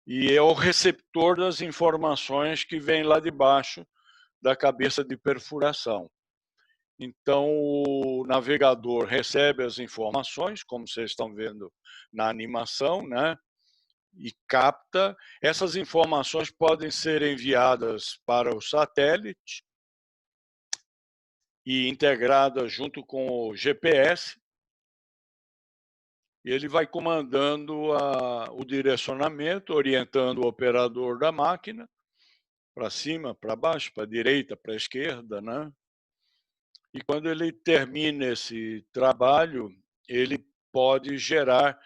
[SPEAKER 2] E é o receptor das informações que vem lá de baixo da cabeça de perfuração. Então, o navegador recebe as informações, como vocês estão vendo na animação, né? E capta. Essas informações podem ser enviadas para o satélite e integradas junto com o GPS. E ele vai comandando o direcionamento, orientando o operador da máquina para cima, para baixo, para a direita, para a esquerda, né? E quando ele termina esse trabalho, ele pode gerar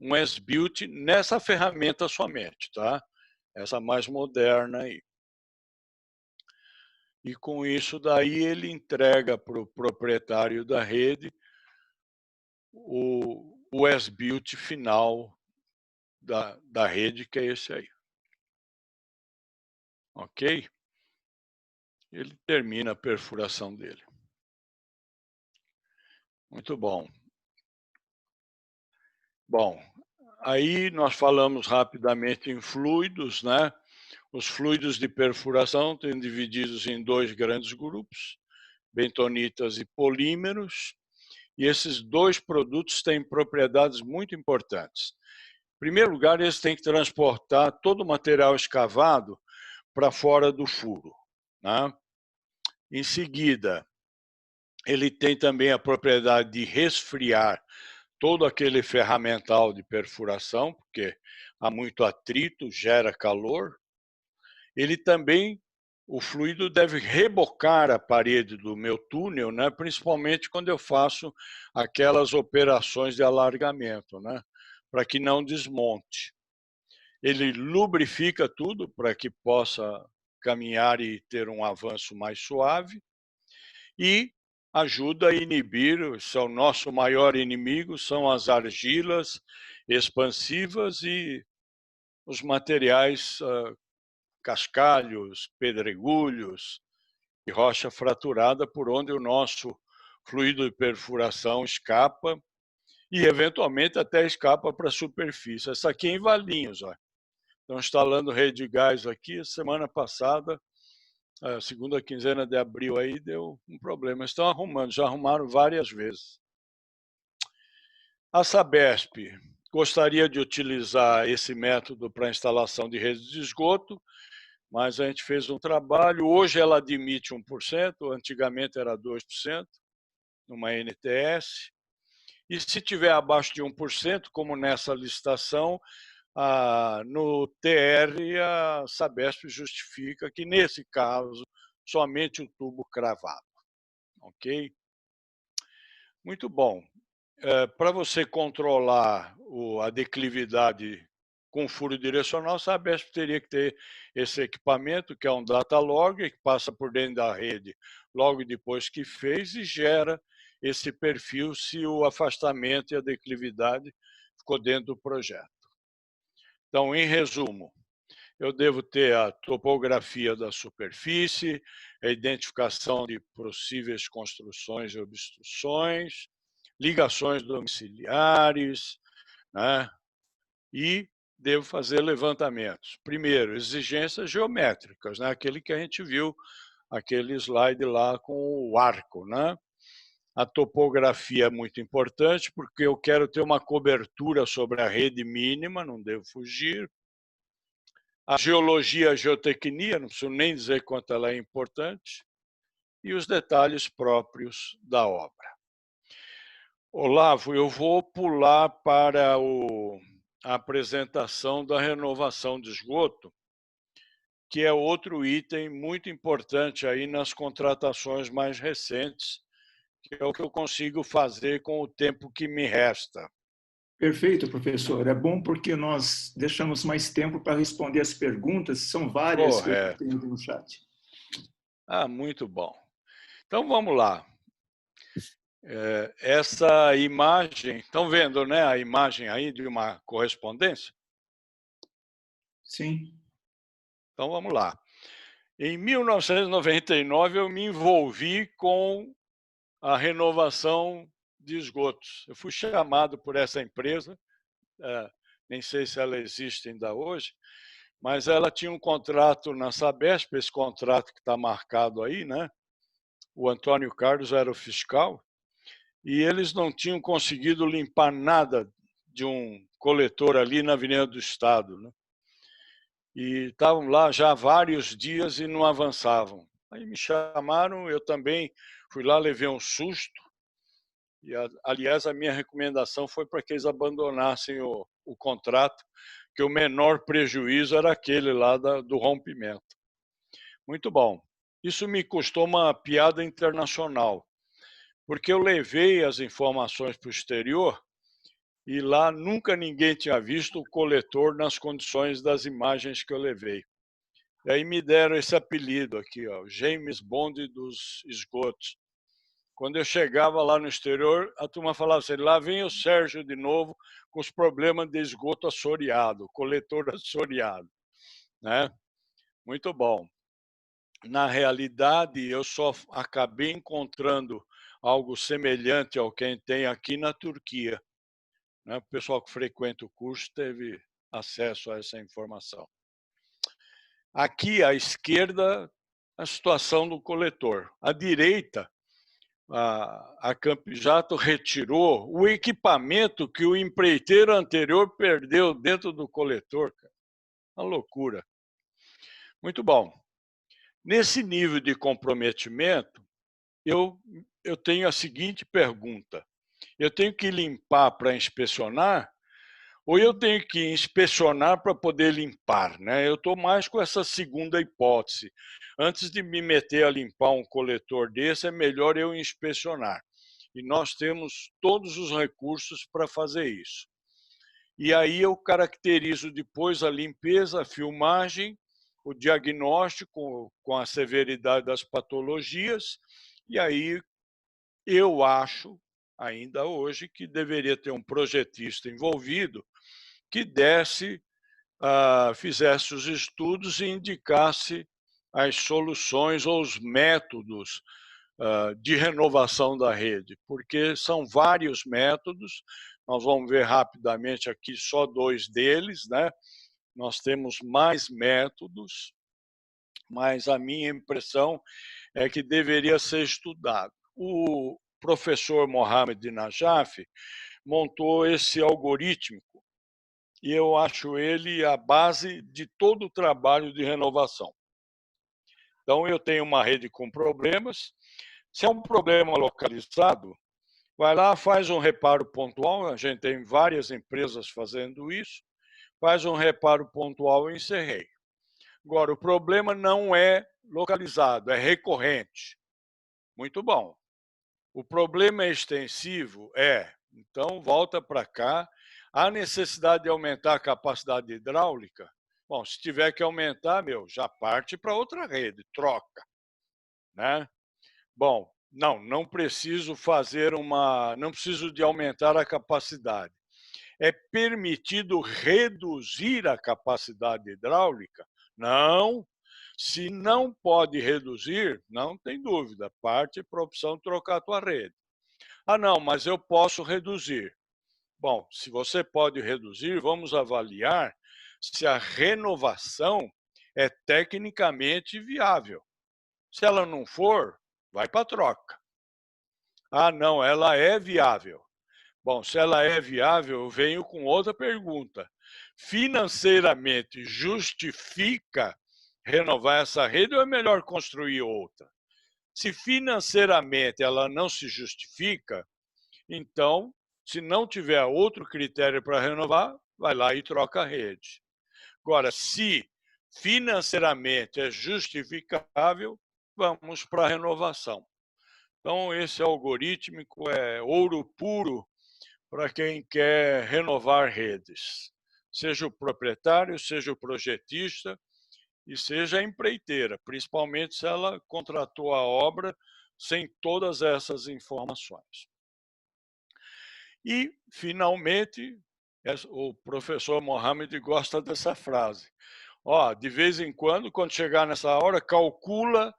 [SPEAKER 2] um S-Built nessa ferramenta somente, tá? Essa mais moderna aí. E com isso daí ele entrega para o proprietário da rede o S-Built final da rede, que é esse aí. Ok? Ele termina a perfuração dele. Muito bom. Bom, aí nós falamos rapidamente em fluidos, né? Os fluidos de perfuração têm divididos em dois grandes grupos, bentonitas e polímeros, e esses dois produtos têm propriedades muito importantes. Em primeiro lugar, eles têm que transportar todo o material escavado para fora do furo, né? Em seguida, ele tem também a propriedade de resfriar todo aquele ferramental de perfuração, porque há muito atrito, gera calor. Ele também, o fluido deve rebocar a parede do meu túnel, né? Principalmente quando eu faço aquelas operações de alargamento, né? Para que não desmonte. Ele lubrifica tudo para que possa caminhar e ter um avanço mais suave e ajuda a inibir, o nosso maior inimigo são as argilas expansivas e os materiais cascalhos, pedregulhos e rocha fraturada por onde o nosso fluido de perfuração escapa e eventualmente até escapa para a superfície. Essa aqui é em Valinhos, ó. Estão instalando rede de gás aqui. Semana passada, a segunda quinzena de abril aí deu um problema. Estão arrumando, já arrumaram várias vezes. A Sabesp gostaria de utilizar esse método para instalação de redes de esgoto, mas a gente fez um trabalho. Hoje ela admite 1%, antigamente era 2%, numa NTS. E se tiver abaixo de 1%, como nessa licitação, no TR, a Sabesp justifica que, nesse caso, somente o tubo cravado. Ok? Muito bom. Para você controlar a declividade com furo direcional, a Sabesp teria que ter esse equipamento, que é um data logger, que passa por dentro da rede logo depois que fez e gera esse perfil se o afastamento e a declividade ficou dentro do projeto. Então, em resumo, eu devo ter a topografia da superfície, a identificação de possíveis construções e obstruções, ligações domiciliares, né? E devo fazer levantamentos. Primeiro, exigências geométricas, né? Aquele que a gente viu, aquele slide lá com o arco, né? A topografia é muito importante, porque eu quero ter uma cobertura sobre a rede mínima, não devo fugir. A geologia, a geotecnia, não preciso nem dizer quanto ela é importante, e os detalhes próprios da obra. Olavo, eu vou pular para a apresentação da renovação de esgoto, que é outro item muito importante aí nas contratações mais recentes, que é o que eu consigo fazer com o tempo que me resta.
[SPEAKER 1] Perfeito, professor. É bom porque nós deixamos mais tempo para responder as perguntas, são várias que eu
[SPEAKER 2] Correto.
[SPEAKER 1] tenho no chat.
[SPEAKER 2] Muito bom. Então, vamos lá. Essa imagem, estão vendo, né, a imagem aí de uma correspondência?
[SPEAKER 1] Sim.
[SPEAKER 2] Então, vamos lá. Em 1999, eu me envolvi com a renovação de esgotos. Eu fui chamado por essa empresa, nem sei se ela existe ainda hoje, mas ela tinha um contrato na Sabesp, esse contrato que está marcado aí, né? O Antônio Carlos era o fiscal, e eles não tinham conseguido limpar nada de um coletor ali na Avenida do Estado, né? E estavam lá já há vários dias e não avançavam. Aí me chamaram, eu também fui lá, levei um susto, e aliás a minha recomendação foi para que eles abandonassem o contrato, que o menor prejuízo era aquele lá do rompimento. Muito bom. Isso me custou uma piada internacional, porque eu levei as informações para o exterior e lá nunca ninguém tinha visto o coletor nas condições das imagens que eu levei. E aí me deram esse apelido aqui, ó, James Bond dos esgotos. Quando eu chegava lá no exterior, a turma falava assim, lá vem o Sérgio de novo com os problemas de esgoto assoreado, coletor assoreado, né? Muito bom. Na realidade, eu só acabei encontrando algo semelhante ao que tem aqui na Turquia, né? O pessoal que frequenta o curso teve acesso a essa informação. Aqui à esquerda, a situação do coletor. À direita, a Campijato retirou o equipamento que o empreiteiro anterior perdeu dentro do coletor. Cara. Uma loucura. Muito bom. Nesse nível de comprometimento, eu tenho a seguinte pergunta. Eu tenho que limpar para inspecionar ou eu tenho que inspecionar para poder limpar, né? Eu estou mais com essa segunda hipótese. Antes de me meter a limpar um coletor desse, é melhor eu inspecionar. E nós temos todos os recursos para fazer isso. E aí eu caracterizo depois a limpeza, a filmagem, o diagnóstico com a severidade das patologias, e aí eu acho, ainda hoje, que deveria ter um projetista envolvido que fizesse os estudos e indicasse as soluções ou os métodos de renovação da rede, porque são vários métodos, nós vamos ver rapidamente aqui só 2 deles, né? Nós temos mais métodos, mas a minha impressão é que deveria ser estudado. O professor Mohamed Najaf montou esse algoritmo e eu acho ele a base de todo o trabalho de renovação. Então, eu tenho uma rede com problemas. Se é um problema localizado, vai lá, faz um reparo pontual. A gente tem várias empresas fazendo isso. faz um reparo pontual e encerrei. Agora, o problema não é localizado, é recorrente. Muito bom. O problema extensivo então volta para cá, a necessidade de aumentar a capacidade hidráulica, bom, se tiver que aumentar, já parte para outra rede, troca, né? Bom, não preciso não preciso de aumentar a capacidade. É permitido reduzir a capacidade hidráulica? Não. Se não pode reduzir, não tem dúvida, parte para a opção de trocar a tua rede. Ah, não, mas eu posso reduzir. Bom, se você pode reduzir, vamos avaliar se a renovação é tecnicamente viável. Se ela não for, vai para a troca. Ah, não, ela é viável. Bom, se ela é viável, eu venho com outra pergunta. Financeiramente, justifica renovar essa rede ou é melhor construir outra? Se financeiramente ela não se justifica, então, se não tiver outro critério para renovar, vai lá e troca a rede. Agora, se financeiramente é justificável, vamos para a renovação. Então, esse algorítmico é ouro puro para quem quer renovar redes, seja o proprietário, seja o projetista e seja a empreiteira, principalmente se ela contratou a obra sem todas essas informações. E, finalmente, o professor Mohamed gosta dessa frase. De vez em quando chegar nessa hora, calcula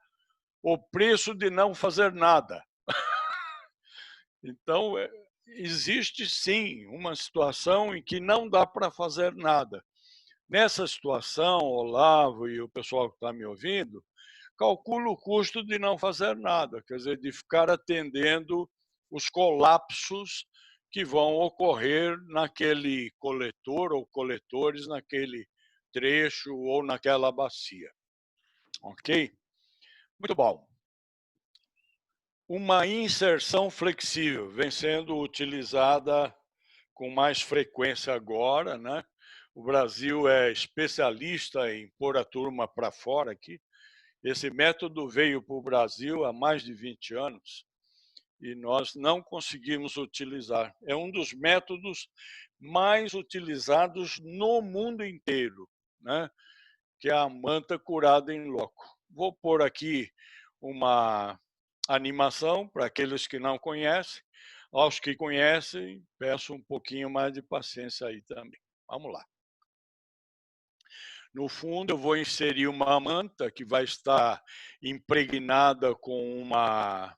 [SPEAKER 2] o preço de não fazer nada. Então, existe sim uma situação em que não dá para fazer nada. Nessa situação, Olavo e o pessoal que está me ouvindo, calcula o custo de não fazer nada, quer dizer, de ficar atendendo os colapsos que vão ocorrer naquele coletor ou coletores naquele trecho ou naquela bacia. Ok? Muito bom. Uma inserção flexível vem sendo utilizada com mais frequência agora, né? O Brasil é especialista em pôr a turma para fora aqui. Esse método veio para o Brasil há mais de 20 anos e nós não conseguimos utilizar. É um dos métodos mais utilizados no mundo inteiro, né? Que é a manta curada em loco. Vou pôr aqui uma animação para aqueles que não conhecem. Aos que conhecem, peço um pouquinho mais de paciência aí também. Vamos lá. No fundo, eu vou inserir uma manta que vai estar impregnada com uma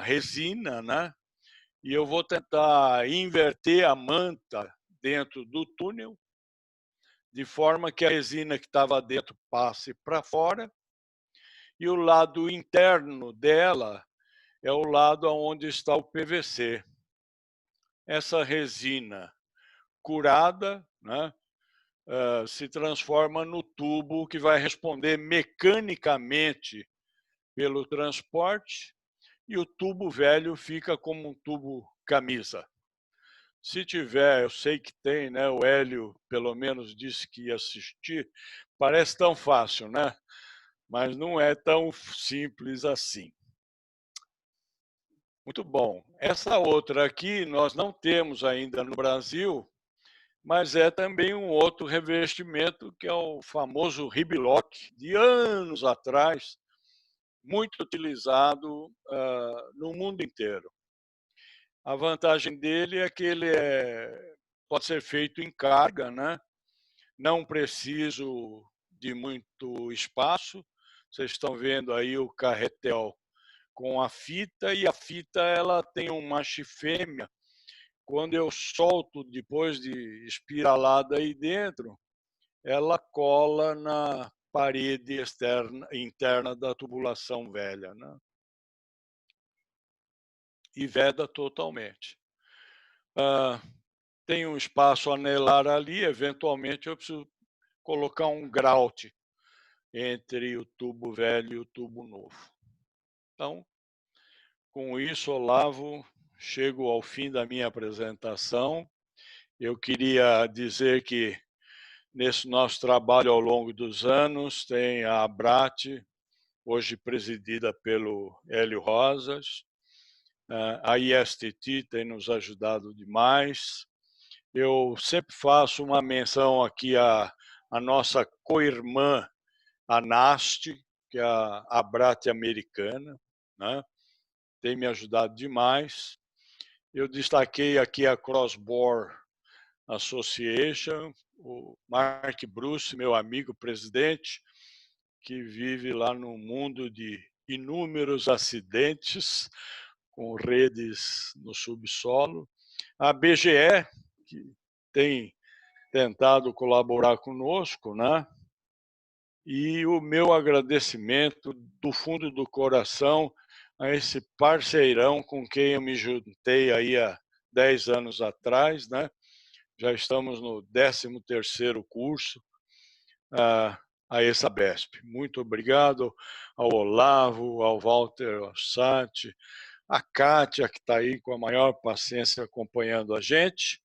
[SPEAKER 2] resina, né? E eu vou tentar inverter a manta dentro do túnel, de forma que a resina que estava dentro passe para fora e o lado interno dela é o lado onde está o PVC. Essa resina curada, né, se transforma no tubo que vai responder mecanicamente pelo transporte e o tubo velho fica como um tubo camisa. Se tiver, eu sei que tem, né? O Hélio, pelo menos, disse que ia assistir. Parece tão fácil, né? Mas não é tão simples assim. Muito bom. Essa outra aqui nós não temos ainda no Brasil, mas é também um outro revestimento que é o famoso Riblock, de anos atrás, muito utilizado no mundo inteiro. A vantagem dele é que ele pode ser feito em carga, né? Não preciso de muito espaço. Vocês estão vendo aí o carretel com a fita, e a fita ela tem um macho e fêmea. Quando eu solto depois de espiralada aí dentro, ela cola na parede externa, interna da tubulação velha, né? E veda totalmente. Tem um espaço anelar ali, eventualmente eu preciso colocar um grout entre o tubo velho e o tubo novo. Então, com isso, Olavo, chego ao fim da minha apresentação Eu queria dizer que, nesse nosso trabalho ao longo dos anos, tem a ABRAT, hoje presidida pelo Hélio Rosas, a ISTT tem nos ajudado demais. Eu sempre faço uma menção aqui à nossa co-irmã, a NAST, que é a ABRAT americana, né? Tem me ajudado demais. Eu destaquei aqui a Crossbore Association, o Mark Bruce, meu amigo presidente, que vive lá no mundo de inúmeros acidentes com redes no subsolo. A BGE, que tem tentado colaborar conosco, né? E o meu agradecimento do fundo do coração a esse parceirão com quem eu me juntei aí há 10 anos atrás, né? Já estamos no 13º curso, a ESABESP. Muito obrigado ao Olavo, ao Walter Ossati, a Kátia, que está aí com a maior paciência acompanhando a gente,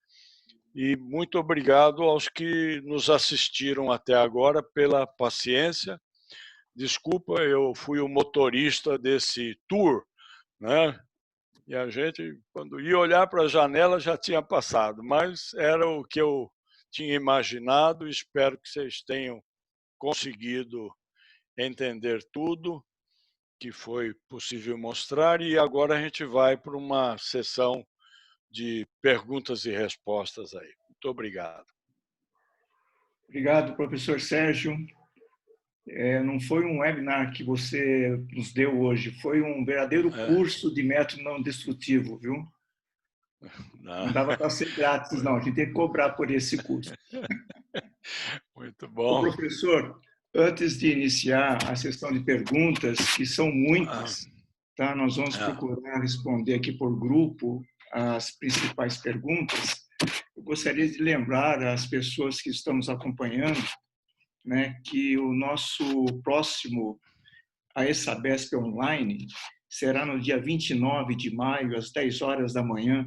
[SPEAKER 2] e muito obrigado aos que nos assistiram até agora pela paciência. Desculpa, eu fui o motorista desse tour, né? E a gente, quando ia olhar para a janela, já tinha passado, mas era o que eu tinha imaginado. Espero que vocês tenham conseguido entender tudo que foi possível mostrar, e agora a gente vai para uma sessão de perguntas e respostas aí. Muito obrigado.
[SPEAKER 1] Obrigado, professor Sérgio. Não foi um webinar que você nos deu hoje, foi um verdadeiro curso de método não destrutivo, viu? Não dava para ser grátis, não. A gente tem que cobrar por esse curso.
[SPEAKER 2] Muito
[SPEAKER 1] Ô,
[SPEAKER 2] bom.
[SPEAKER 1] professor, antes de iniciar a sessão de perguntas, que são muitas, tá? Nós vamos procurar responder aqui por grupo as principais perguntas. Eu gostaria de lembrar às pessoas que estamos acompanhando, né, que o nosso próximo a ESABESP Online será no dia 29 de maio, às 10 horas da manhã,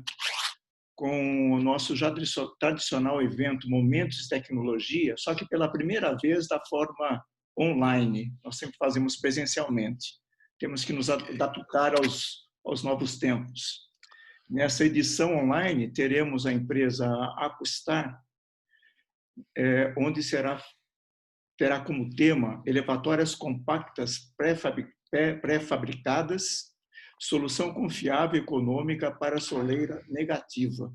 [SPEAKER 1] com o nosso já tradicional evento Momentos de Tecnologia, só que pela primeira vez da forma online. Nós sempre fazemos presencialmente. Temos que nos adaptar aos novos tempos. Nessa edição online, teremos a empresa Acustar, onde terá como tema elevatórias compactas pré-fabricadas, solução confiável e econômica para a soleira negativa.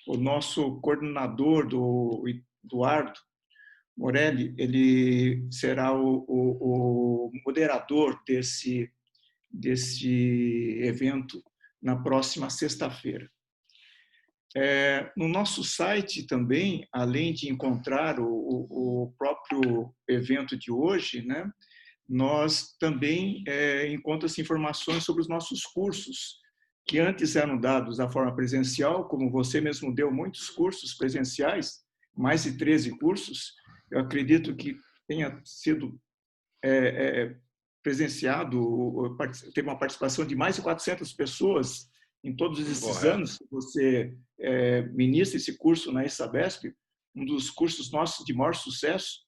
[SPEAKER 1] O nosso coordenador, do Eduardo Morelli, ele será o moderador desse evento na próxima sexta-feira. No nosso site também, além de encontrar o próprio evento de hoje, né, nós também encontramos informações sobre os nossos cursos, que antes eram dados da forma presencial, como você mesmo deu muitos cursos presenciais, mais de 13 cursos. Eu acredito que tenha sido presenciado, teve uma participação de mais de 400 pessoas em todos esses anos que você ministra esse curso na ESABESP, um dos cursos nossos de maior sucesso.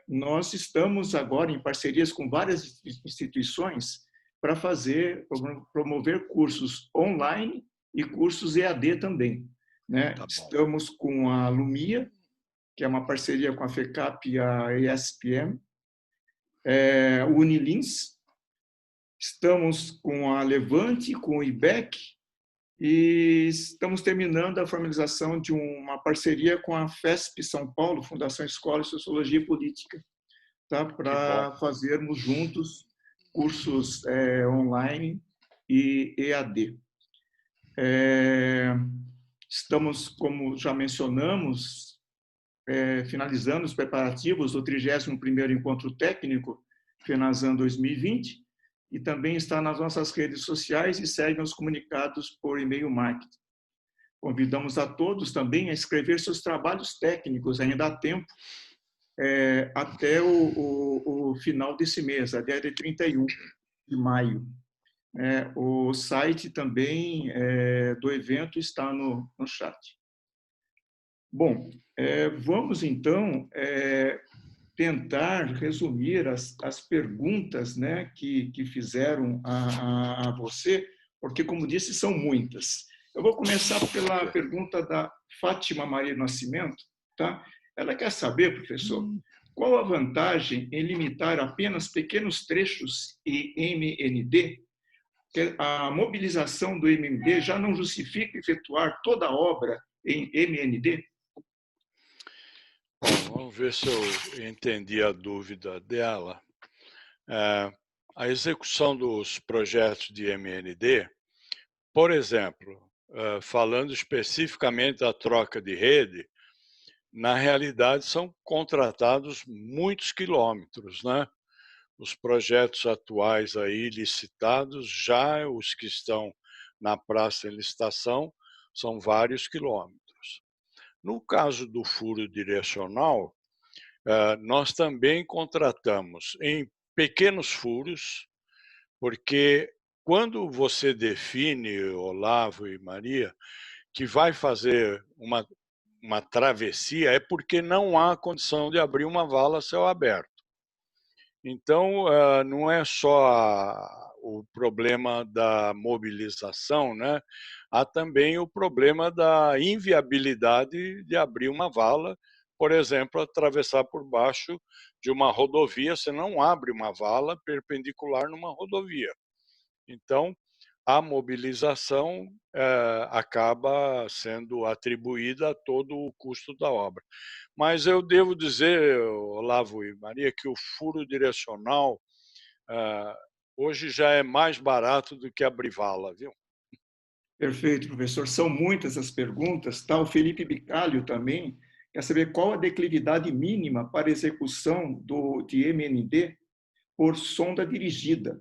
[SPEAKER 1] Nós estamos agora em parcerias com várias instituições para promover cursos online e cursos EAD também, né? Estamos com a Lumia, que é uma parceria com a FECAP e a ESPM, o Unilins, estamos com a Levante, com o IBEC, e estamos terminando a formalização de uma parceria com a FESP São Paulo, Fundação Escola de Sociologia e Política, tá? Para fazermos juntos cursos online e EAD. Estamos, como já mencionamos, finalizando os preparativos do 31º Encontro Técnico FENASAM 2020, e também está nas nossas redes sociais e segue os comunicados por e-mail marketing. Convidamos a todos também a escrever seus trabalhos técnicos, ainda há tempo, até o final desse mês, até 31 de maio. O site também do evento está no chat. Bom, vamos então tentar resumir as perguntas, né, que fizeram a você, porque, como disse, são muitas. Eu vou começar pela
[SPEAKER 2] Ok.
[SPEAKER 1] pergunta da Fátima Maria Nascimento. Tá? Ela quer saber, professor, qual a vantagem em limitar apenas pequenos trechos em MND? Que a mobilização do MND já não justifica efetuar toda a obra em MND?
[SPEAKER 2] Bom, vamos ver se eu entendi a dúvida dela. É, a execução dos projetos de MND, por exemplo, falando especificamente da troca de rede, na realidade são contratados muitos quilômetros, né? Os projetos atuais aí licitados, já os que estão na praça em licitação, são vários quilômetros. No caso do furo direcional, nós também contratamos em pequenos furos, porque quando você define, Olavo e Maria, que vai fazer uma travessia, é porque não há condição de abrir uma vala a céu aberto. Então, não é só o problema da mobilização, né? Há também o problema da inviabilidade de abrir uma vala, por exemplo, atravessar por baixo de uma rodovia, você não abre uma vala perpendicular numa rodovia. Então, a mobilização acaba sendo atribuída a todo o custo da obra. Mas eu devo dizer, Olavo e Maria, que o furo direcional hoje já é mais barato do que abrir vala, viu?
[SPEAKER 1] Perfeito, professor. São muitas as perguntas. Tá? O Felipe Bicalho também quer saber qual a declividade mínima para execução de MND por sonda dirigida,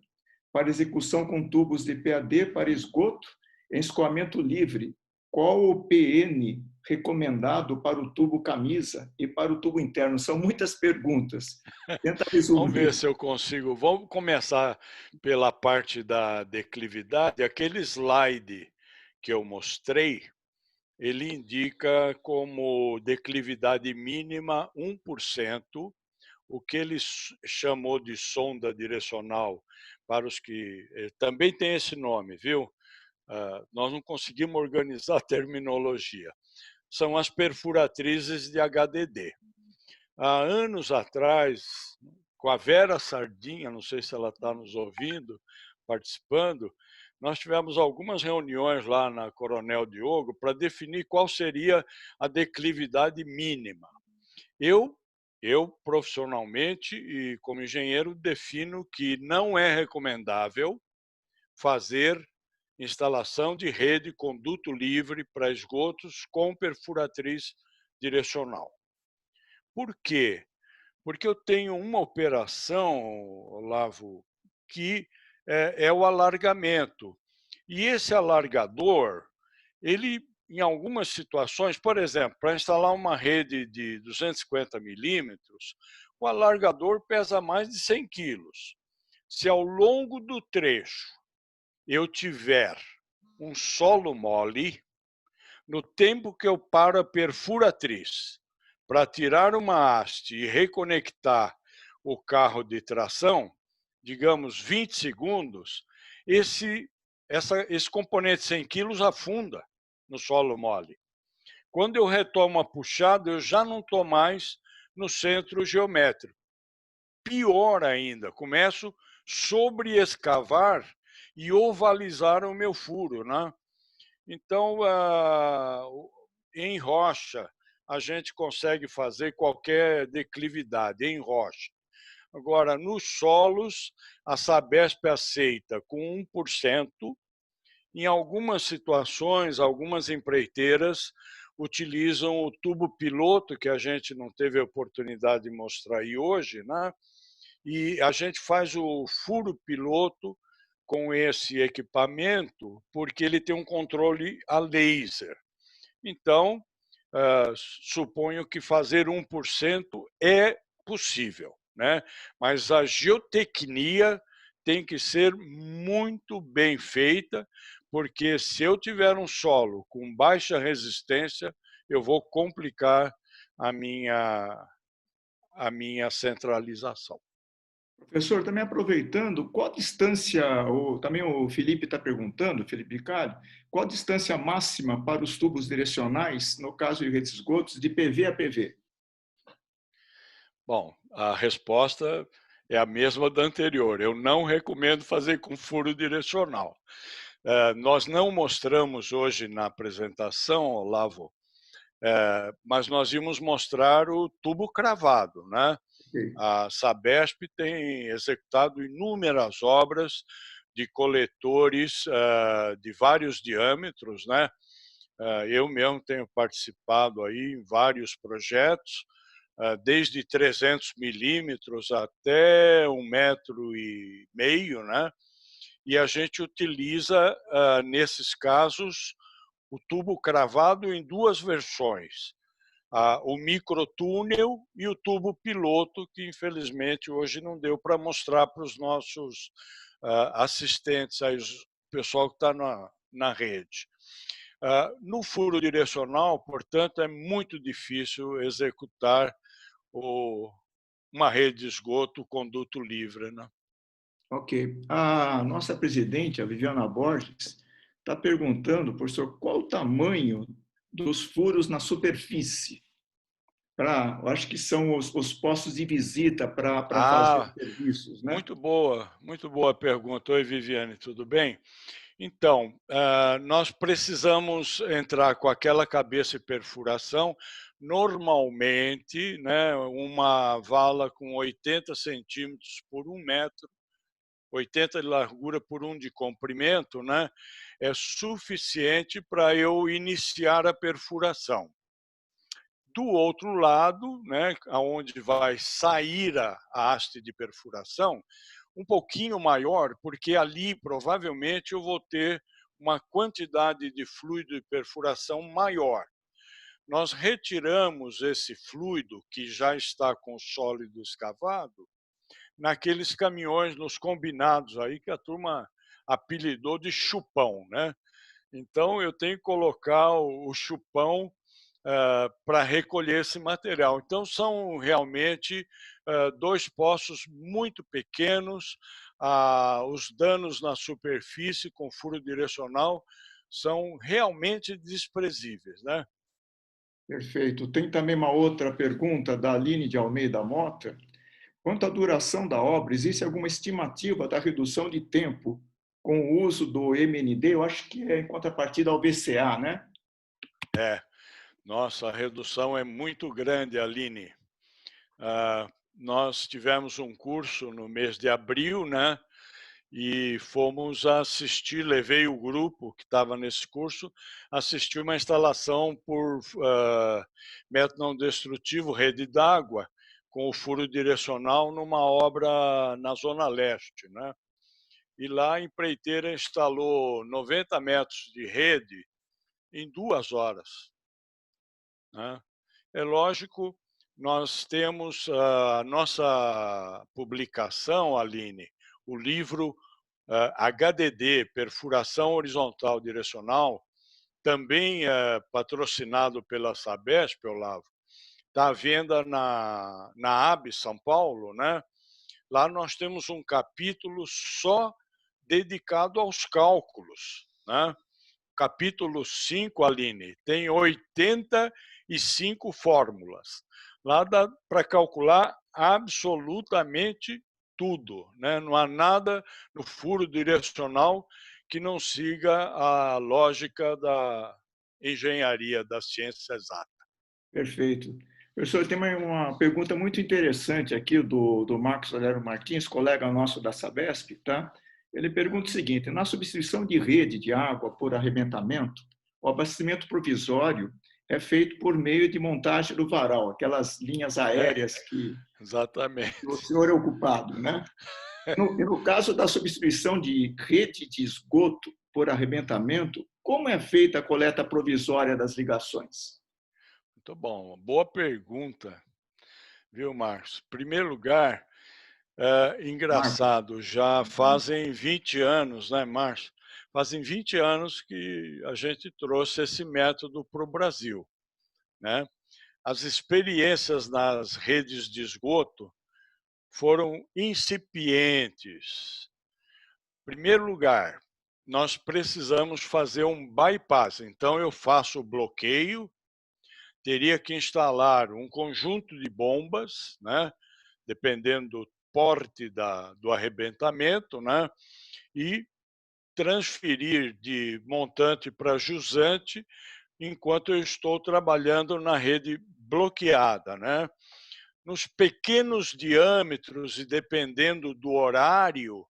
[SPEAKER 1] para execução com tubos de PAD para esgoto em escoamento livre. Qual o PN recomendado para o tubo camisa e para o tubo interno? São muitas perguntas. Tenta
[SPEAKER 2] Vamos ver
[SPEAKER 1] resumir.
[SPEAKER 2] se eu consigo. Vamos começar pela parte da declividade. Aquele slide que eu mostrei, ele indica como declividade mínima 1%, o que ele chamou de sonda direcional, para os que também tem esse nome, viu? Nós não conseguimos organizar a terminologia. São as perfuratrizes de HDD. Há anos atrás, com a Vera Sardinha, não sei se ela está nos ouvindo, participando, nós tivemos algumas reuniões lá na Coronel Diogo para definir qual seria a declividade mínima. Eu, profissionalmente e como engenheiro, defino que não é recomendável fazer instalação de rede conduto livre para esgotos com perfuratriz direcional. Por quê? Porque eu tenho uma operação, Olavo, que é o alargamento. E esse alargador, ele, em algumas situações, por exemplo, para instalar uma rede de 250 milímetros, o alargador pesa mais de 100 quilos. Se ao longo do trecho eu tiver um solo mole, no tempo que eu paro a perfuratriz para tirar uma haste e reconectar o carro de tração, digamos 20 segundos, esse componente 100 quilos afunda no solo mole. Quando eu retomo a puxada, eu já não estou mais no centro geométrico. Pior ainda, começo a sobreescavar e ovalizar o meu furo, né? Então, em rocha, a gente consegue fazer qualquer declividade em rocha. Agora, nos solos, a Sabesp aceita com 1%. Em algumas situações, algumas empreiteiras utilizam o tubo piloto, que a gente não teve a oportunidade de mostrar aí hoje, né? E a gente faz o furo piloto com esse equipamento, porque ele tem um controle a laser. Então, suponho que fazer 1% é possível, né? Mas a geotecnia tem que ser muito bem feita, porque se eu tiver um solo com baixa resistência, eu vou complicar a minha, a minha centralização.
[SPEAKER 1] Professor, também aproveitando, qual distância, também o Felipe está perguntando, Felipe Bicalho, qual a distância máxima para os tubos direcionais, no caso de redes de esgotos, de PV a PV?
[SPEAKER 2] Bom, a resposta é a mesma da anterior. Eu não recomendo fazer com furo direcional. Nós não mostramos hoje na apresentação, Olavo, mas nós íamos mostrar o tubo cravado, né?
[SPEAKER 1] Ok.
[SPEAKER 2] A Sabesp tem executado inúmeras obras de coletores de vários diâmetros, né? Eu mesmo tenho participado aí em vários projetos, desde 300 milímetros até 1,5 metro, né? E a gente utiliza, nesses casos, o tubo cravado em duas versões, o microtúnel e o tubo piloto, que infelizmente hoje não deu para mostrar para os nossos assistentes, aí, o pessoal que está na rede. No furo direcional, portanto, é muito difícil executar uma rede de esgoto, conduto livre, né?
[SPEAKER 1] Ok. A nossa presidente, a Viviana Borges, está perguntando, professor, qual o tamanho dos furos na superfície? Eu acho que são os postos de visita para fazer
[SPEAKER 2] Ah,
[SPEAKER 1] serviços, né?
[SPEAKER 2] muito boa pergunta. Oi, Viviane, tudo bem? Então, nós precisamos entrar com aquela cabeça de perfuração, normalmente, né, uma vala com 80 centímetros por 1 metro, 80 de largura por 1 de comprimento, né, é suficiente para eu iniciar a perfuração. Do outro lado, né, aonde vai sair a haste de perfuração, um pouquinho maior, porque ali provavelmente eu vou ter uma quantidade de fluido de perfuração maior. Nós retiramos esse fluido que já está com o sólido escavado naqueles caminhões, nos combinados aí que a turma apelidou de chupão, né? Então eu tenho que colocar o chupão para recolher esse material. Então, são realmente dois poços muito pequenos, os danos na superfície com furo direcional são realmente desprezíveis, né?
[SPEAKER 1] Perfeito. Tem também uma outra pergunta da Aline de Almeida Mota. Quanto à duração da obra, existe alguma estimativa da redução de tempo com o uso do MND? Eu acho que é em contrapartida ao VCA, né?
[SPEAKER 2] É, nossa, a redução é muito grande, Aline. Nós tivemos um curso no mês de abril, né? E fomos assistir, levei o grupo que estava nesse curso, assistir uma instalação por método não destrutivo, rede d'água, com o furo direcional numa obra na Zona Leste, né? E lá a empreiteira instalou 90 metros de rede em 2 horas, né? É lógico, nós temos a nossa publicação, Aline, o livro HDD, perfuração horizontal direcional, também patrocinado pela Sabesp, Olavo, está à venda na AB São Paulo, né? Lá nós temos um capítulo só dedicado aos cálculos, né? Capítulo 5, Aline, tem 85 fórmulas. Lá dá para calcular absolutamente tudo, né? Não há nada no furo direcional que não siga a lógica da engenharia, da ciência exata.
[SPEAKER 1] Perfeito. Professor, tem uma pergunta muito interessante aqui do Marcos Valério Martins, colega nosso da Sabesp, tá? Ele pergunta o seguinte: na substituição de rede de água por arrebentamento, o abastecimento provisório é feito por meio de montagem do varal, aquelas linhas aéreas que o
[SPEAKER 2] Exatamente.
[SPEAKER 1] senhor é ocupado, né? No caso da substituição de rede de esgoto por arrebentamento, como é feita a coleta provisória das ligações?
[SPEAKER 2] Muito bom. Boa pergunta, viu, Marcos? Em primeiro lugar,
[SPEAKER 1] Marcos.
[SPEAKER 2] engraçado, já fazem 20 anos, né, Márcio? Fazem 20 anos que a gente trouxe esse método para o Brasil, né? As experiências nas redes de esgoto foram incipientes. Em primeiro lugar, nós precisamos fazer um bypass. Então, eu faço o bloqueio, teria que instalar um conjunto de bombas, né? Dependendo do porte do arrebentamento, né? E transferir de montante para jusante enquanto eu estou trabalhando na rede bloqueada, né? Nos pequenos diâmetros e dependendo do horário,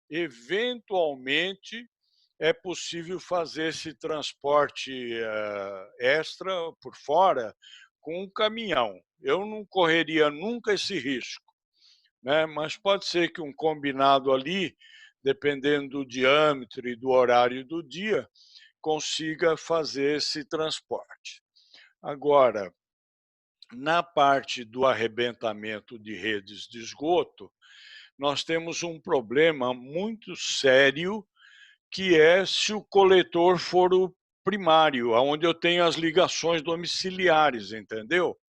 [SPEAKER 2] eventualmente é possível fazer esse transporte extra por fora com um caminhão. Eu não correria nunca esse risco, né? Mas pode ser que um combinado ali, dependendo do diâmetro e do horário do dia, consiga fazer esse transporte. Agora, na parte do arrebentamento de redes de esgoto, nós temos um problema muito sério, que é se o coletor for o primário, onde eu tenho as ligações domiciliares, entendeu?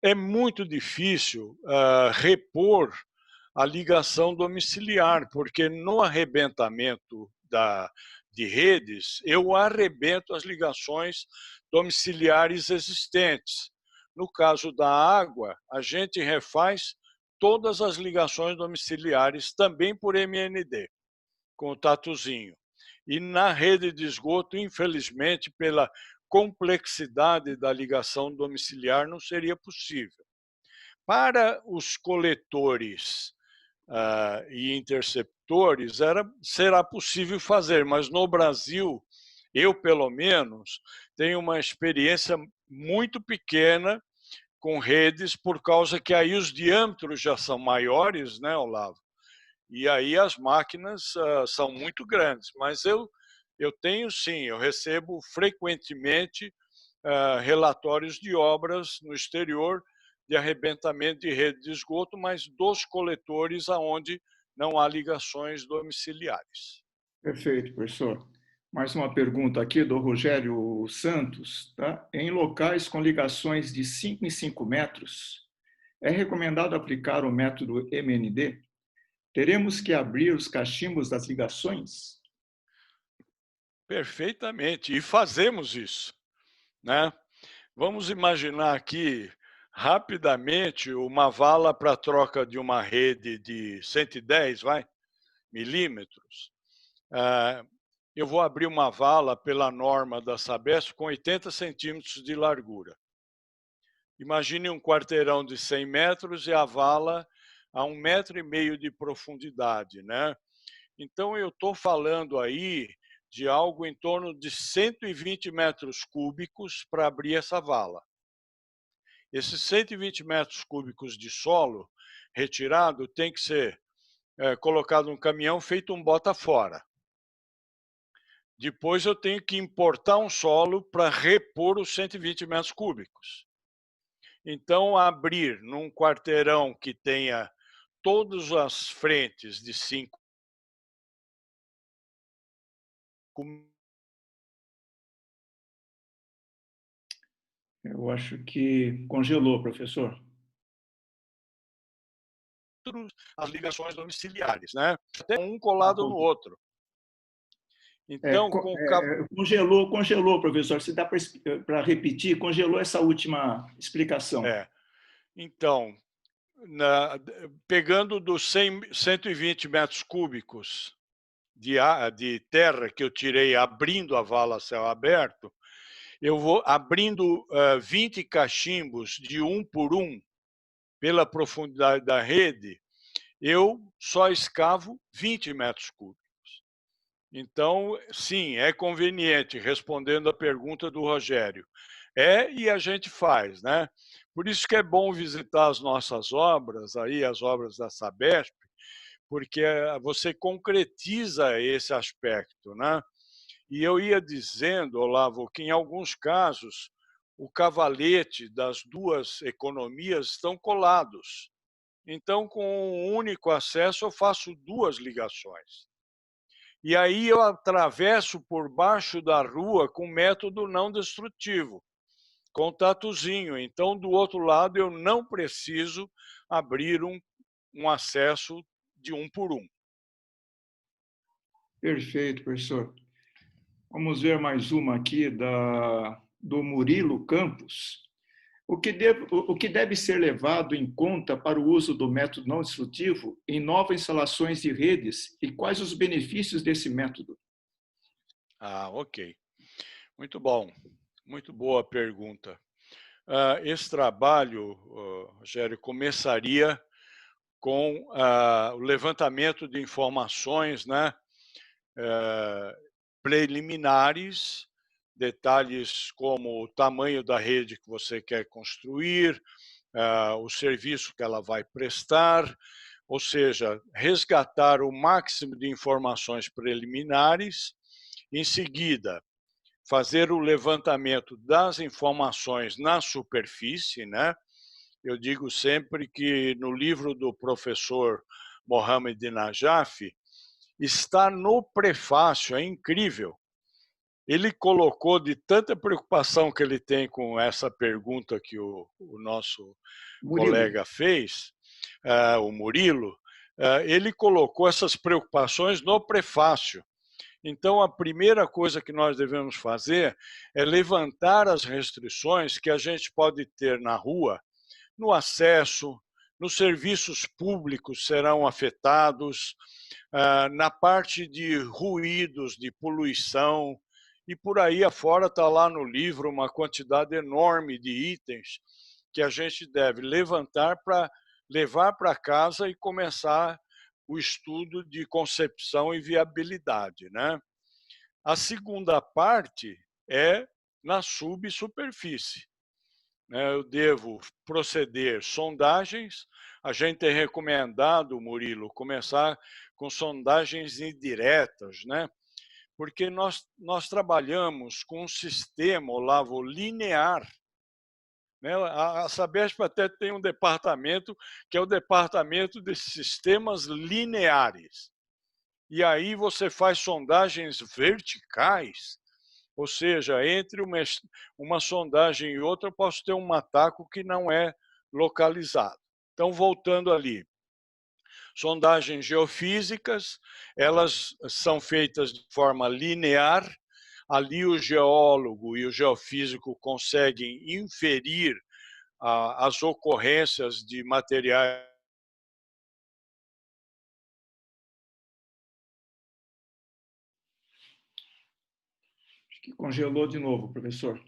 [SPEAKER 2] É muito difícil repor a ligação domiciliar, porque no arrebentamento de redes, eu arrebento as ligações domiciliares existentes. No caso da água, a gente refaz todas as ligações domiciliares também por MND, com o tatuzinho. E na rede de esgoto, infelizmente, pela complexidade da ligação domiciliar, não seria possível. Para os coletores e interceptores, será possível fazer, mas no Brasil, eu, pelo menos, tenho uma experiência muito pequena com redes, por causa que aí os diâmetros já são maiores, né, Olavo? E aí as máquinas são muito grandes, mas eu tenho sim, eu recebo frequentemente relatórios de obras no exterior de arrebentamento de rede de esgoto, mas dos coletores aonde não há ligações domiciliares.
[SPEAKER 1] Perfeito, professor. Mais uma pergunta aqui do Rogério Santos. Tá? Em locais com ligações de 5 em 5 metros, é recomendado aplicar o método MND? Teremos que abrir os cachimbos das ligações?
[SPEAKER 2] Perfeitamente, e fazemos isso, né? Vamos imaginar aqui rapidamente uma vala para troca de uma rede de 110, milímetros. Eu vou abrir uma vala pela norma da Sabesp com 80 centímetros de largura. Imagine um quarteirão de 100 metros e a vala a 1,5 metro de profundidade, né? Então, eu estou falando aí de algo em torno de 120 metros cúbicos para abrir essa vala. Esses 120 metros cúbicos de solo retirado tem que ser colocado num caminhão feito um bota fora. Depois eu tenho que importar um solo para repor os 120 metros cúbicos. Então, abrir num quarteirão que tenha todas as frentes de 5
[SPEAKER 1] Eu acho que congelou, professor.
[SPEAKER 2] as ligações domiciliares, né? Até um colado no outro. Então, com o
[SPEAKER 1] congelou, professor. Se dá para repetir, congelou essa última explicação.
[SPEAKER 2] Então, pegando dos 120 metros cúbicos de terra que eu tirei abrindo a vala a céu aberto, eu vou abrindo 20 cachimbos de um por um pela profundidade da rede, eu só escavo 20 metros cúbicos. Então, sim, é conveniente, respondendo a pergunta do Rogério. E a gente faz, né? Por isso que é bom visitar as nossas obras, aí, as obras da Sabesp, porque você concretiza esse aspecto, né? E eu ia dizendo, Olavo, que em alguns casos o cavalete das duas economias estão colados. Então, com um único acesso, eu faço duas ligações. E aí eu atravesso por baixo da rua com método não destrutivo. contatozinho. Então, do outro lado, eu não preciso abrir um acesso de um por um.
[SPEAKER 1] Perfeito, professor. Vamos ver mais uma aqui do Murilo Campos. O que deve ser levado em conta para o uso do método não destrutivo em novas instalações de redes e quais os benefícios desse método?
[SPEAKER 2] Ok. Muito bom. Muito boa pergunta. Esse trabalho, Rogério, começaria com o levantamento de informações, né, preliminares, detalhes como o tamanho da rede que você quer construir, o serviço que ela vai prestar, ou seja, resgatar o máximo de informações preliminares, em seguida, fazer o levantamento das informações na superfície, né? Eu digo sempre que no livro do professor Mohamed Najaf, está no prefácio, é incrível. Ele colocou, de tanta preocupação que ele tem com essa pergunta que o nosso
[SPEAKER 1] Murilo.
[SPEAKER 2] colega fez, o Murilo, ele colocou essas preocupações no prefácio. Então, a primeira coisa que nós devemos fazer é levantar as restrições que a gente pode ter na rua, no acesso, nos serviços públicos serão afetados, na parte de ruídos, de poluição, e por aí afora está lá no livro uma quantidade enorme de itens que a gente deve levantar para levar para casa e começar o estudo de concepção e viabilidade, né? A segunda parte é na subsuperfície. Eu devo proceder sondagens. A gente tem recomendado, Murilo, começar com sondagens indiretas, né? Porque nós trabalhamos com um sistema, Olavo, linear. Né? A Sabesp até tem um departamento que é o departamento de sistemas lineares. E aí você faz sondagens verticais, ou seja, entre uma sondagem e outra, eu posso ter um mataco que não é localizado. Então, voltando ali, sondagens geofísicas, elas são feitas de forma linear, ali o geólogo e o geofísico conseguem inferir as ocorrências de materiais.
[SPEAKER 1] Acho que congelou de novo, professor.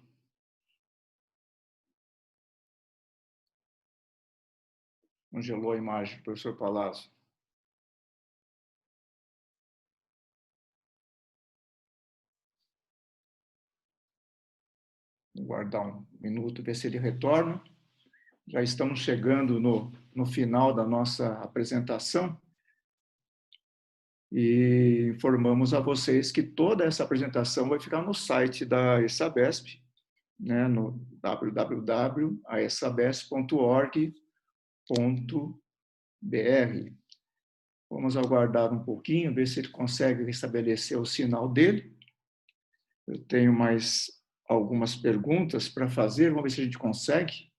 [SPEAKER 1] Congelou a imagem, professor Palazzo. Vou guardar um minuto, ver se ele retorna. Já estamos chegando no final da nossa apresentação e informamos a vocês que toda essa apresentação vai ficar no site da ESABESP, né, no www.esabesp.org.br. Vamos aguardar um pouquinho, ver se ele consegue restabelecer o sinal dele. Eu tenho mais algumas perguntas para fazer, vamos ver se a gente consegue.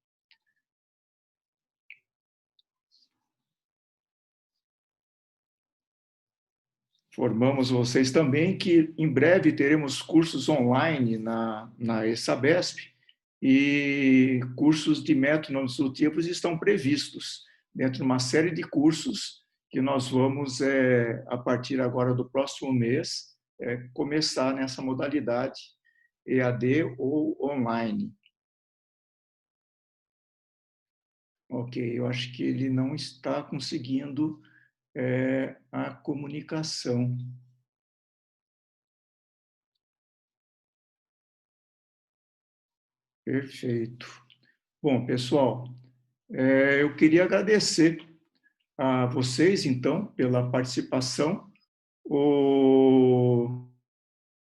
[SPEAKER 1] Formamos vocês também que em breve teremos cursos online na ESABESP e cursos de métodos não destrutivos estão previstos dentro de uma série de cursos que nós vamos, a partir agora do próximo mês, começar nessa modalidade EAD ou online. Ok, eu acho que ele não está conseguindo a comunicação. Perfeito. Bom, pessoal, eu queria agradecer a vocês, então, pela participação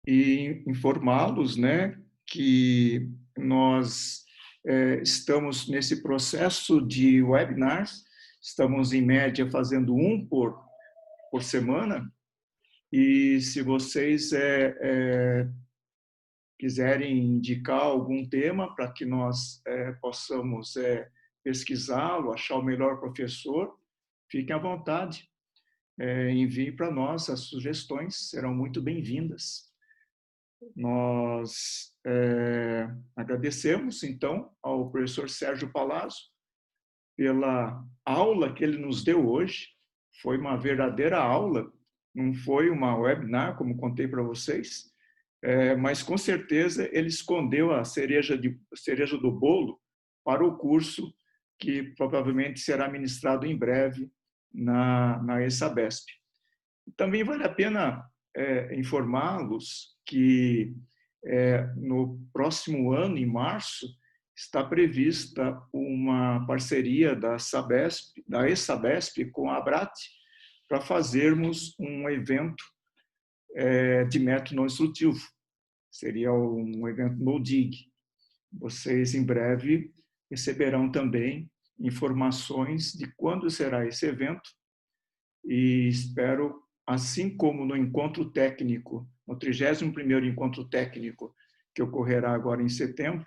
[SPEAKER 1] e informá-los, né, que nós estamos nesse processo de webinars, estamos, em média, fazendo um por semana, e se vocês quiserem indicar algum tema para que nós possamos pesquisá-lo, achar o melhor professor, fiquem à vontade. Envie para nós as sugestões, serão muito bem-vindas. Nós agradecemos, então, ao professor Sérgio Palazzo pela aula que ele nos deu hoje. Foi uma verdadeira aula, não foi uma webinar, como contei para vocês, mas com certeza ele escondeu a cereja do bolo para o curso que provavelmente será ministrado em breve na ESABESP. Também vale a pena informá-los que no próximo ano, em março, está prevista uma parceria da ESABESP com a ABRAT para fazermos um evento de método não instrutivo. Seria um evento no DIG. Vocês, em breve, receberão também informações de quando será esse evento e espero, assim como no encontro técnico, no 31º encontro técnico, que ocorrerá agora em setembro,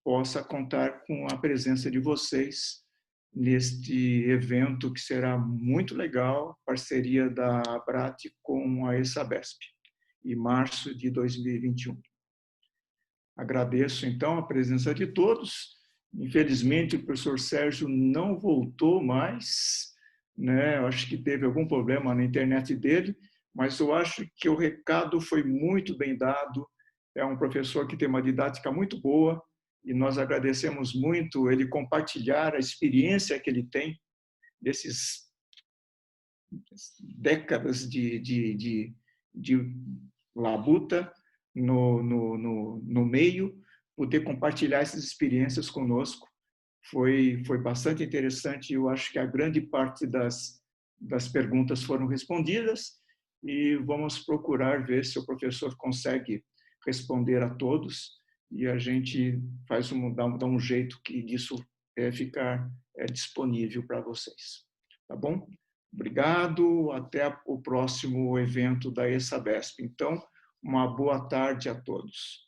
[SPEAKER 1] possa contar com a presença de vocês neste evento que será muito legal, parceria da ABRAT com a ESABESP, em março de 2021. Agradeço, então, a presença de todos. Infelizmente, o professor Sérgio não voltou mais, né? Eu acho que teve algum problema na internet dele, mas eu acho que o recado foi muito bem dado. É um professor que tem uma didática muito boa e nós agradecemos muito ele compartilhar a experiência que ele tem desses décadas de labuta no meio, poder compartilhar essas experiências conosco. Foi bastante interessante. Eu acho que a grande parte das perguntas foram respondidas e vamos procurar ver se o professor consegue responder a todos e a gente dá um jeito que disso ficar disponível para vocês. Tá bom? Obrigado. Até o próximo evento da ESABESP. Então, uma boa tarde a todos.